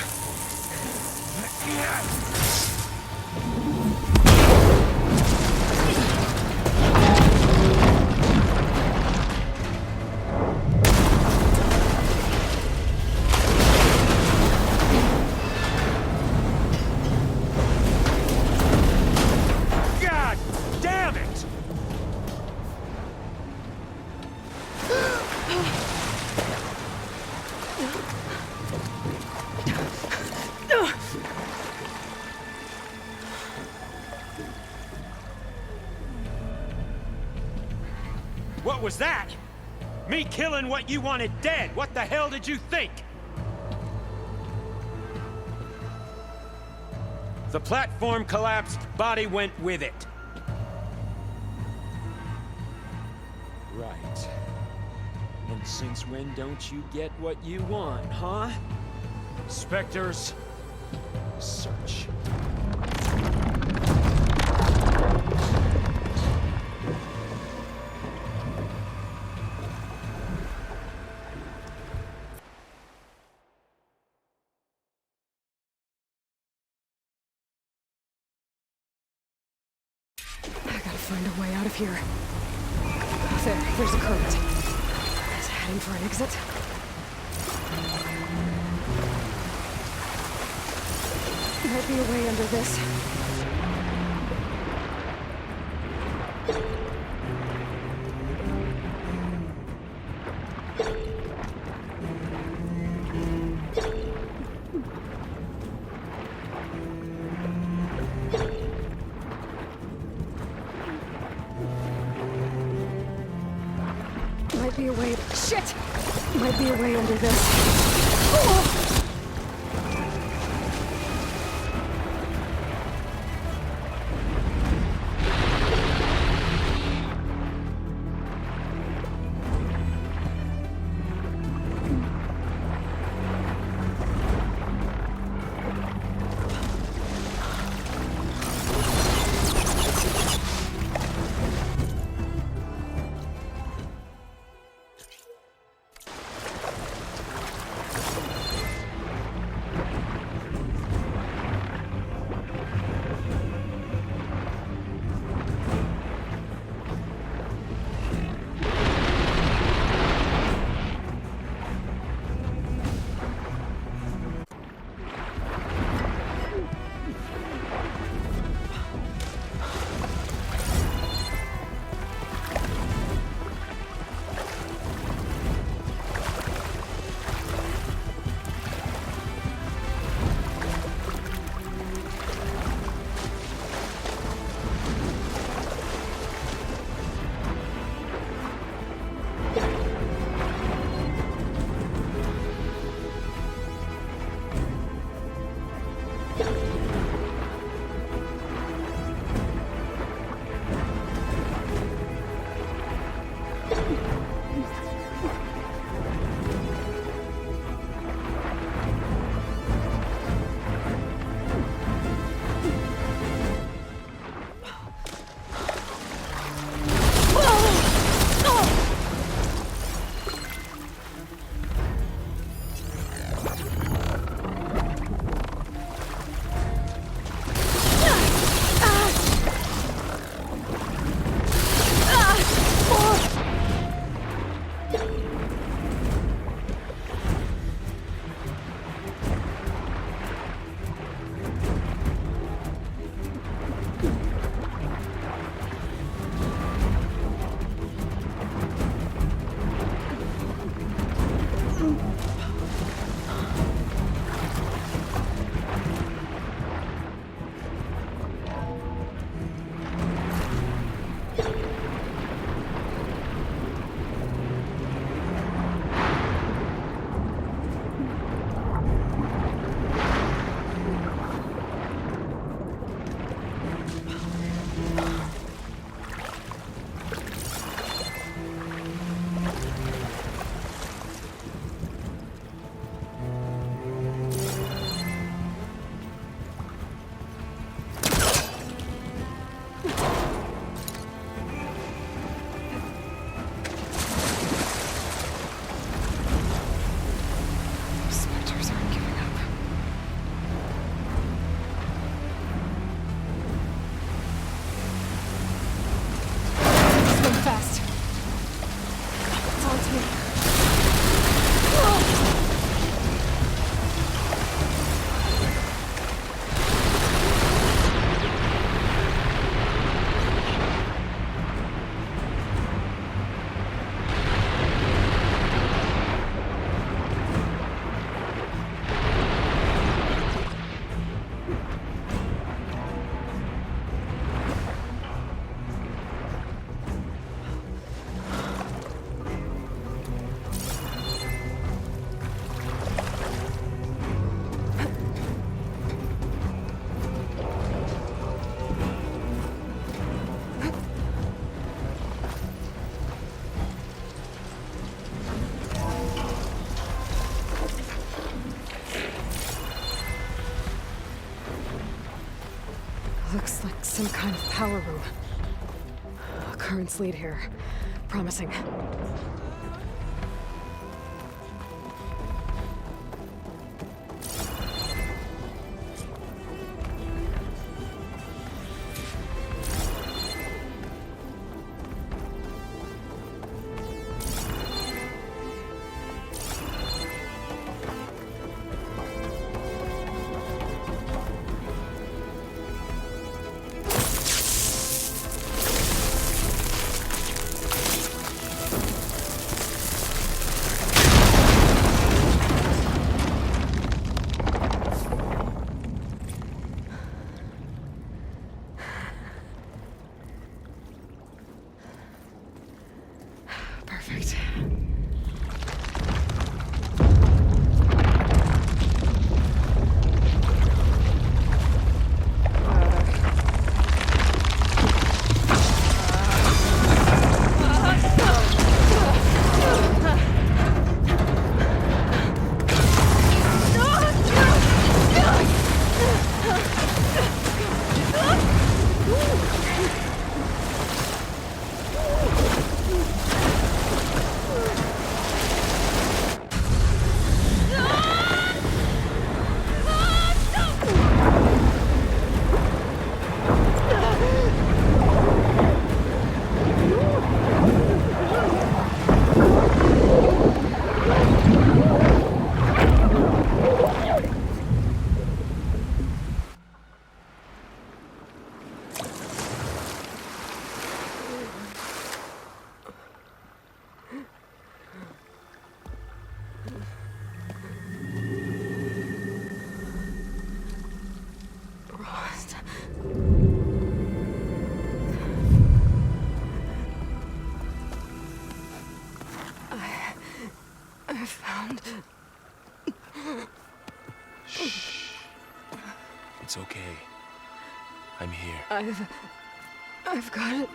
God damn it! What was that? Me killing what you wanted dead. What the hell did you think? The platform collapsed, body went with it. Right. And since when don't you get what you want, huh? Spectres, search. I gotta find a way out of here. There's a current. Is heading for an exit. Might be a way under this. Might be a way. Shit! Might be a way under this. Oh! wants me. Looks like some kind of power room. Currents lead here. Promising. Perfect. I found... Shh. It's okay. I'm here. I've got it.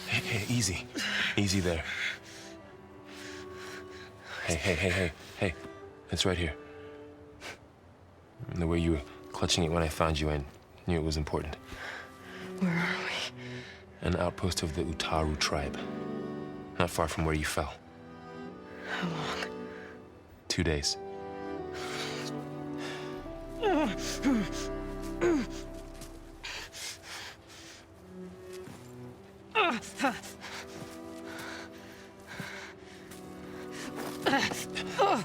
Hey, easy. Easy there. Hey. It's right here. The way you were clutching it when I found you, I knew it was important. Where are we? An outpost of the Utaru tribe. Not far from where you fell. How long? 2 days.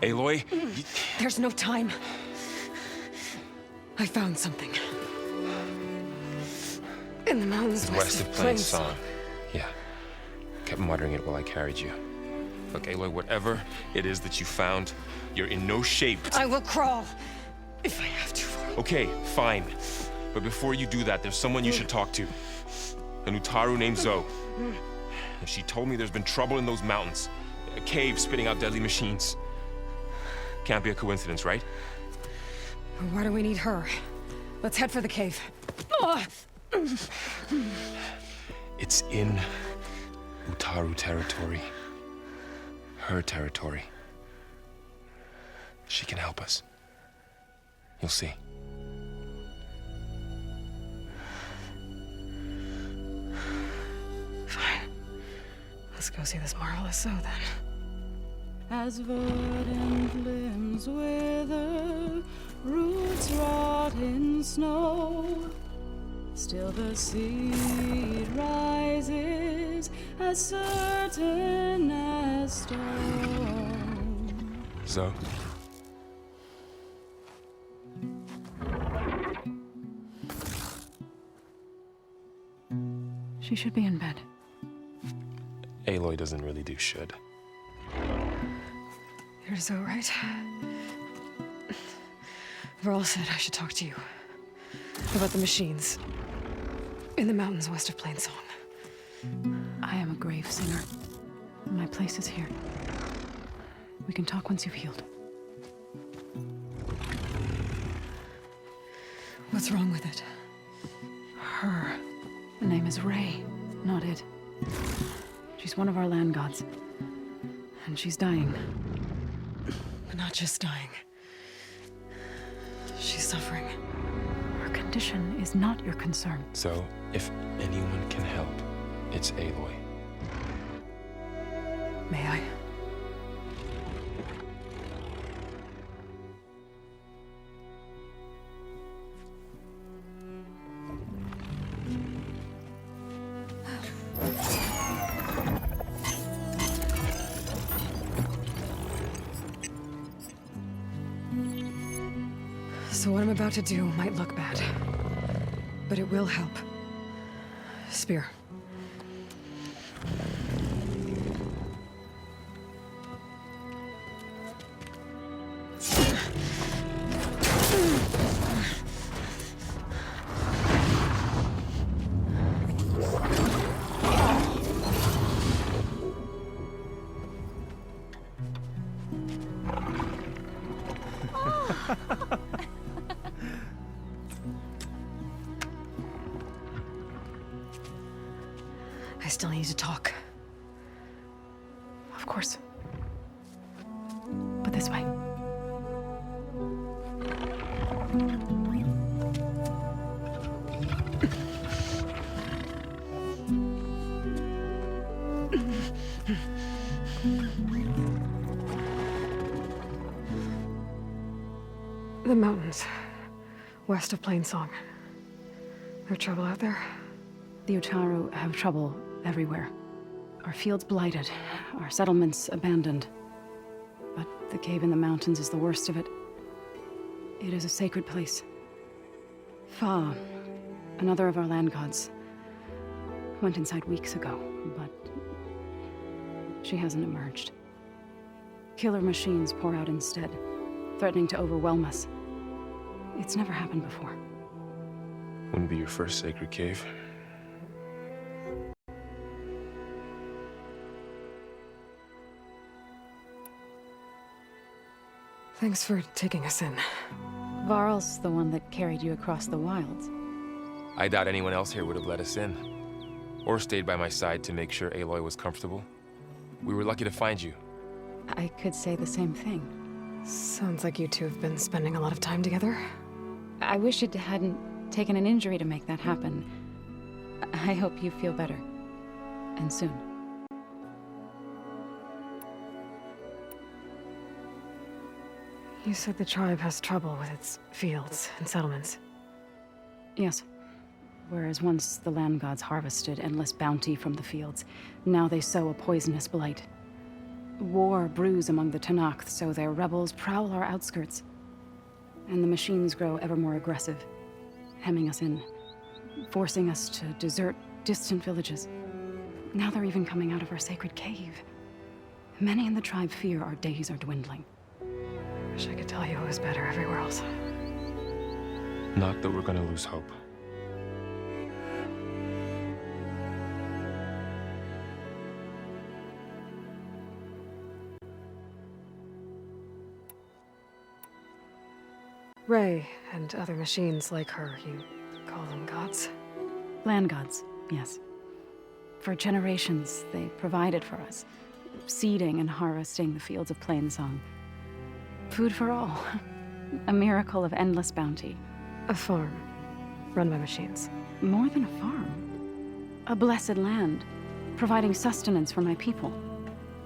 Aloy? There's no time. I found something. In the mountains west of Plain Song. Yeah. Kept muttering it while I carried you. Look, Aloy, whatever it is that you found, you're in no shape. I will crawl, if I have to. Okay, fine. But before you do that, there's someone you should talk to. An Utaru named Zoe. She told me there's been trouble in those mountains. A cave spitting out deadly machines. Can't be a coincidence, right? Why do we need her? Let's head for the cave. It's in Utaru territory. Her territory. She can help us. You'll see. Fine. Let's go see this marvelous Zoe then. As verdant limbs wither, Roots rot in snow. Still the seed rises as certain as stone. So? She should be in bed. Aloy doesn't really do should. You're so right. Varl said I should talk to you about the machines in the mountains west of Plainsong. I am a grave singer. My place is here. We can talk once you've healed. What's wrong with it? Her. The name is Ray, not it. She's one of our land gods. And she's dying. But not just dying. She's suffering. Her condition is not your concern. So, if anyone can help, it's Aloy. May I? So what I'm about to do might look bad, but it will help. Spear. I still need to talk. Of course. But this way. The mountains, west of Plainsong. There trouble out there? The Utaru have trouble everywhere. Our fields blighted, our settlements abandoned. But the cave in the mountains is the worst of it. It is a sacred place. Fa, another of our land gods, went inside weeks ago, but she hasn't emerged. Killer machines pour out instead, threatening to overwhelm us. It's never happened before. Wouldn't be your first sacred cave. Thanks for taking us in. Varl's the one that carried you across the wilds. I doubt anyone else here would have let us in. Or stayed by my side to make sure Aloy was comfortable. We were lucky to find you. I could say the same thing. Sounds like you two have been spending a lot of time together. I wish it hadn't taken an injury to make that happen. I hope you feel better. And soon. You said the tribe has trouble with its fields and settlements. Yes. Whereas once the land gods harvested endless bounty from the fields, now they sow a poisonous blight. War brews among the Tanakh, so their rebels prowl our outskirts. And the machines grow ever more aggressive, hemming us in, forcing us to desert distant villages. Now they're even coming out of our sacred cave. Many in the tribe fear our days are dwindling. Wish I could tell you it was better everywhere else. Not that we're gonna lose hope. Ray and other machines like her, you call them gods? Land gods, yes. For generations, they provided for us, seeding and harvesting the fields of Plainsong. Food for all. A miracle of endless bounty. A farm, run by machines. More than a farm. A blessed land, providing sustenance for my people.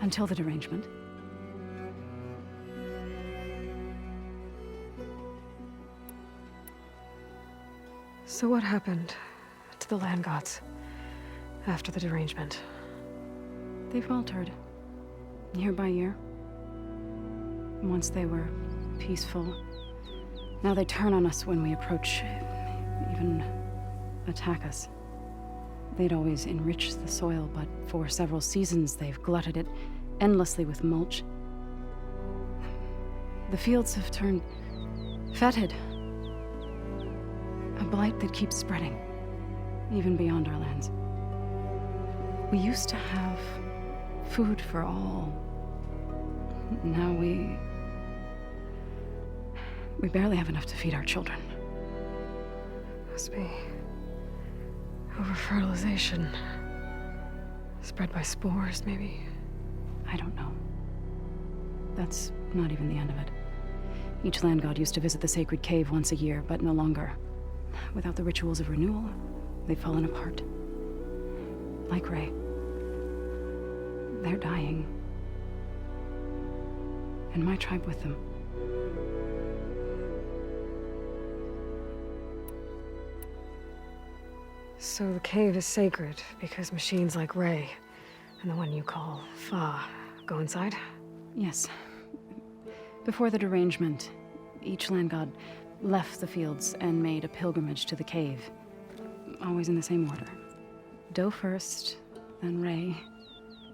Until the derangement. So what happened to the land gods after the derangement? They faltered, year by year. Once they were peaceful. Now they turn on us when we approach, even attack us. They'd always enriched the soil, but for several seasons they've glutted it endlessly with mulch. The fields have turned fetid. A blight that keeps spreading, even beyond our lands. We used to have food for all. Now we barely have enough to feed our children. Must be over-fertilization. Spread by spores, maybe? I don't know. That's not even the end of it. Each land god used to visit the sacred cave once a year, but no longer. Without the rituals of renewal, they've fallen apart. Like Ray. They're dying. And my tribe with them. So the cave is sacred because machines like Ray and the one you call Fa go inside? Yes. Before the derangement, each land god left the fields and made a pilgrimage to the cave. Always in the same order. Doe first, then Ray,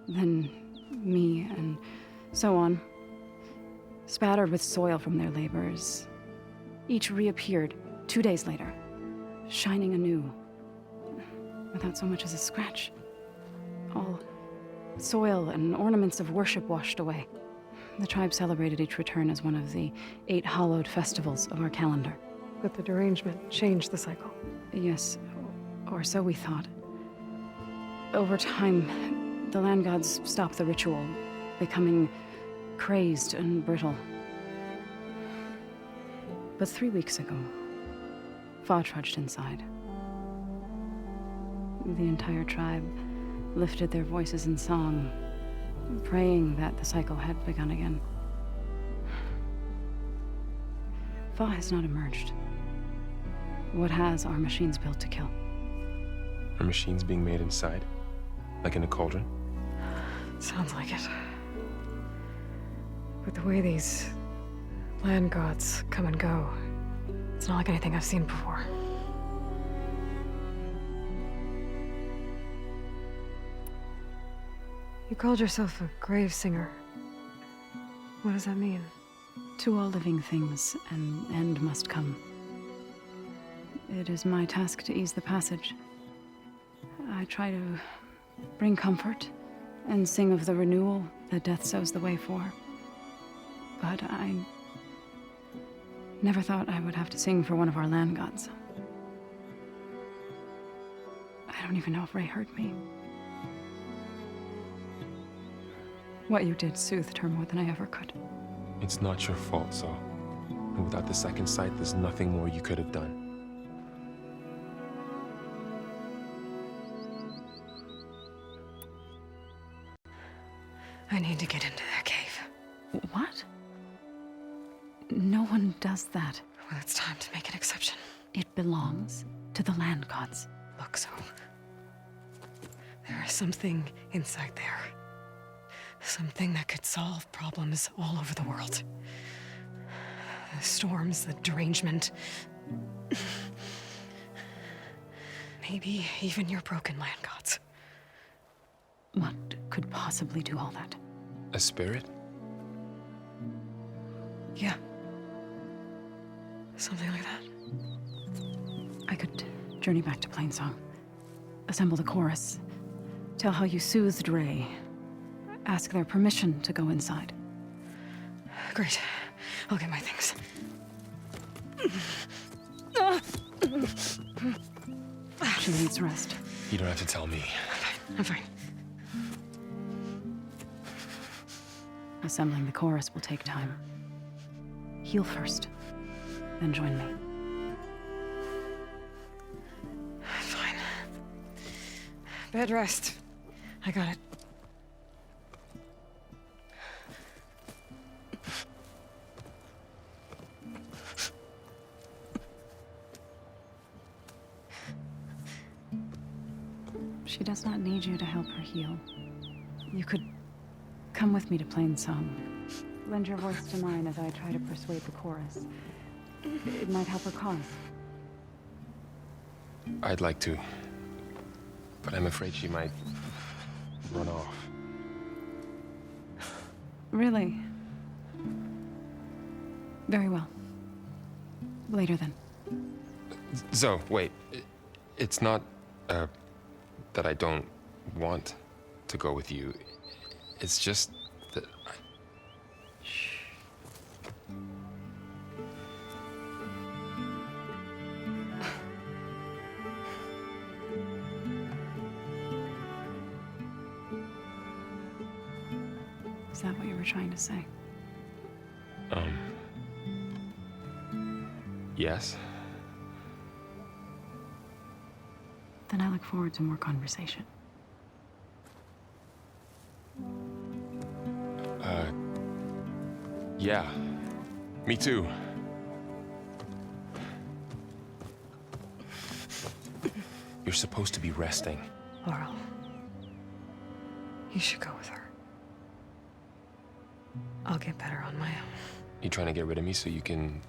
then me, and so on. Spattered with soil from their labors. Each reappeared 2 days later, shining anew. Without so much as a scratch. All soil and ornaments of worship washed away. The tribe celebrated each return as one of the 8 hallowed festivals of our calendar. But the derangement changed the cycle. Yes, or so we thought. Over time, the land gods stopped the ritual, becoming crazed and brittle. But 3 weeks ago, Fa trudged inside. The entire tribe lifted their voices in song, praying that the cycle had begun again. Fa has not emerged. What has are machines built to kill. Are machines being made inside? Like in a cauldron? Sounds like it. But the way these land gods come and go, it's not like anything I've seen before. You called yourself a grave singer. What does that mean? To all living things, an end must come. It is my task to ease the passage. I try to bring comfort and sing of the renewal that death sows the way for. But I never thought I would have to sing for one of our land gods. I don't even know if Ray heard me. What you did soothed her more than I ever could. It's not your fault, Saul. And without the second sight, there's nothing more you could have done. I need to get into their cave. What? No one does that. Well, it's time to make an exception. It belongs to the land gods. Look, so there is something inside there. Something that could solve problems all over the world. The storms, the derangement. Maybe even your broken land gods. What could possibly do all that? A spirit? Yeah. Something like that. I could journey back to Plainsong. Assemble the chorus. Tell how you soothed Ray. Ask their permission to go inside. Great. I'll get my things. She needs rest. You don't have to tell me. I'm fine. Assembling the chorus will take time. Heal first, then join me. Fine. Bed rest. I got it. She does not need you to help her heal. You could come with me to Plainsong. Lend your voice to mine as I try to persuade the chorus. It might help her cause. I'd like to, but I'm afraid she might run off. Really? Very well. Later then. Zoe, wait. It's not, that I don't want to go with you. It's just that Shh. Is that what you were trying to say? Yes. Then I look forward to more conversation. Yeah. Me too. You're supposed to be resting. Laurel, you should go with her. I'll get better on my own. You trying to get rid of me so you can...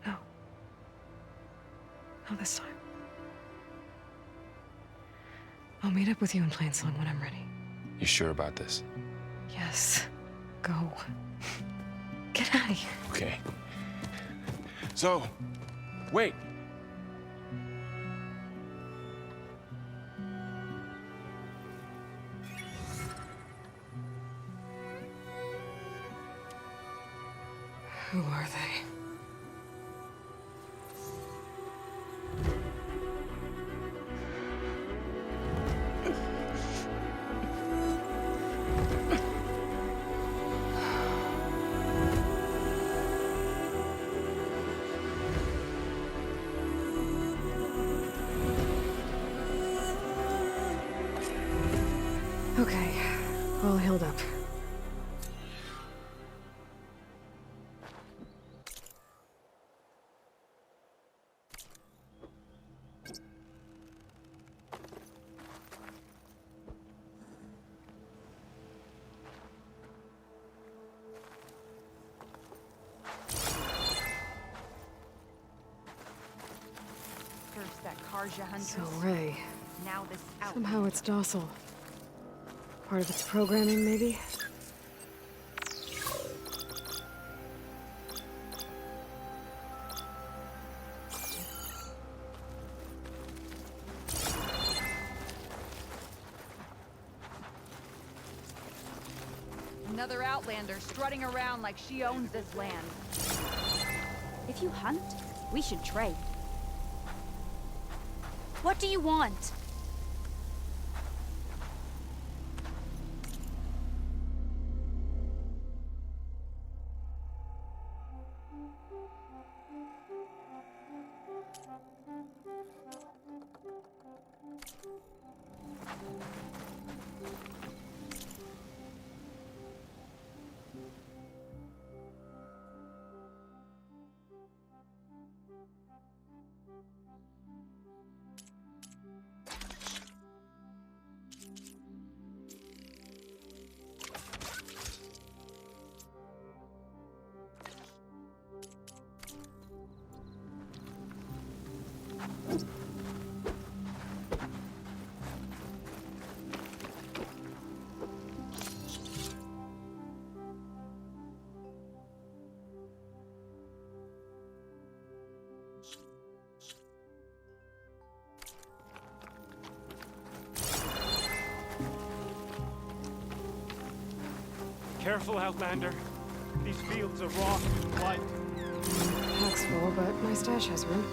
No. Not this time. I'll meet up with you in Plainsong when I'm ready. You sure about this? Yes. Go. Get out of here. Okay. So, wait. Who are they? Okay, all healed up. First that Karja huntress. So Ray. Now this out. Somehow it's docile. Part of its programming, maybe? Another outlander strutting around like she owns this land. If you hunt, we should trade. What do you want? Careful, Outlander. These fields are raw and light. Pack's full, but my stash has room.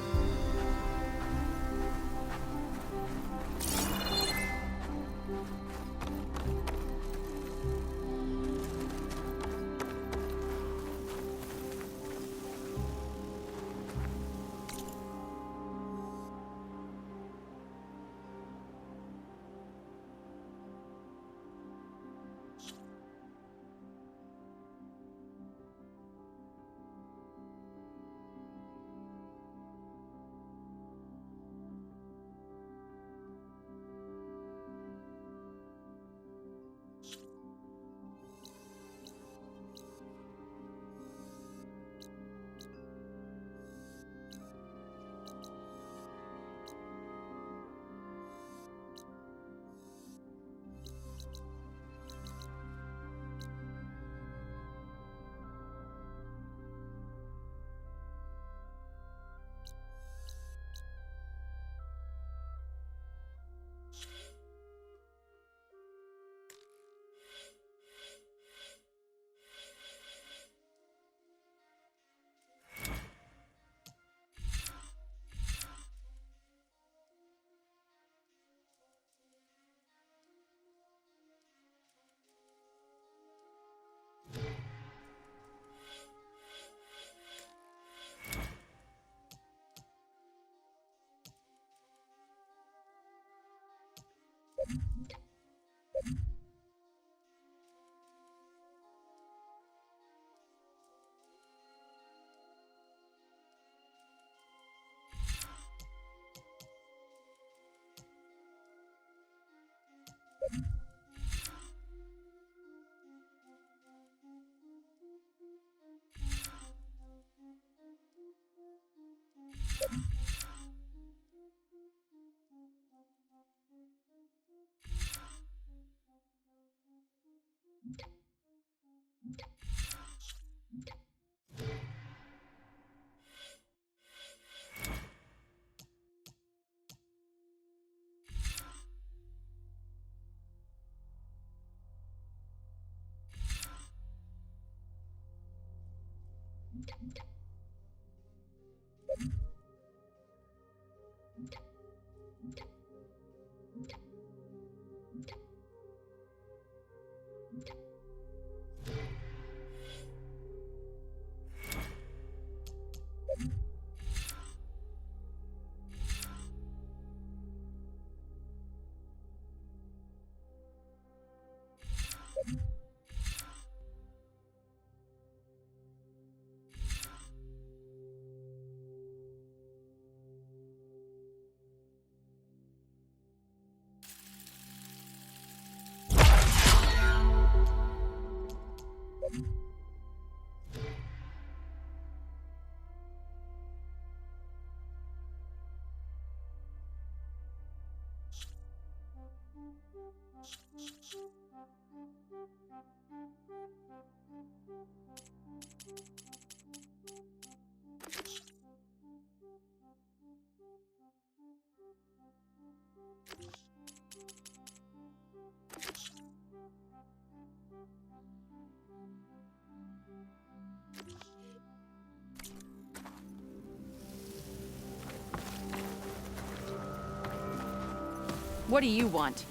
What do you want?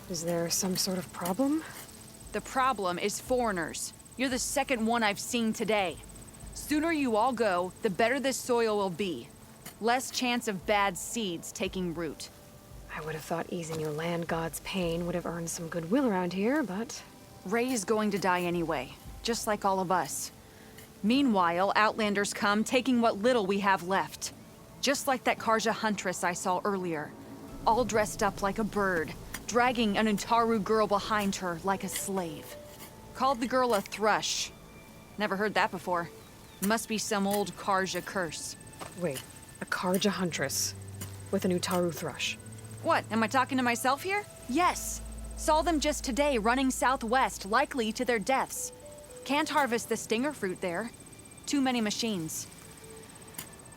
Is there some sort of problem? The problem is foreigners. You're the second one I've seen today. Sooner you all go, the better this soil will be. Less chance of bad seeds taking root. I would have thought easing your land god's pain would have earned some goodwill around here, but... Ray is going to die anyway, just like all of us. Meanwhile, Outlanders come, taking what little we have left. Just like that Karja huntress I saw earlier. All dressed up like a bird, dragging an Utaru girl behind her like a slave. Called the girl a thrush. Never heard that before. Must be some old Karja curse. Wait, a Karja huntress with an Utaru thrush. What, am I talking to myself here? Yes. Saw them just today running southwest, likely to their deaths. Can't harvest the stinger fruit there. Too many machines.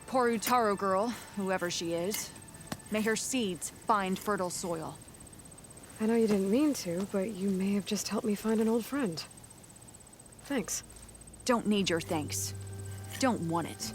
Poor Utaru girl, whoever she is. May her seeds find fertile soil. I know you didn't mean to, but you may have just helped me find an old friend. Thanks. Don't need your thanks. Don't want it.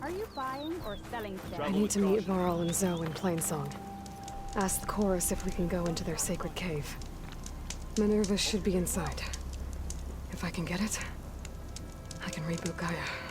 Are you buying or selling stuff? I need to meet Varl and Zoe in Plainsong. Ask the chorus if we can go into their sacred cave. Minerva should be inside. If I can get it, I can reboot Gaia.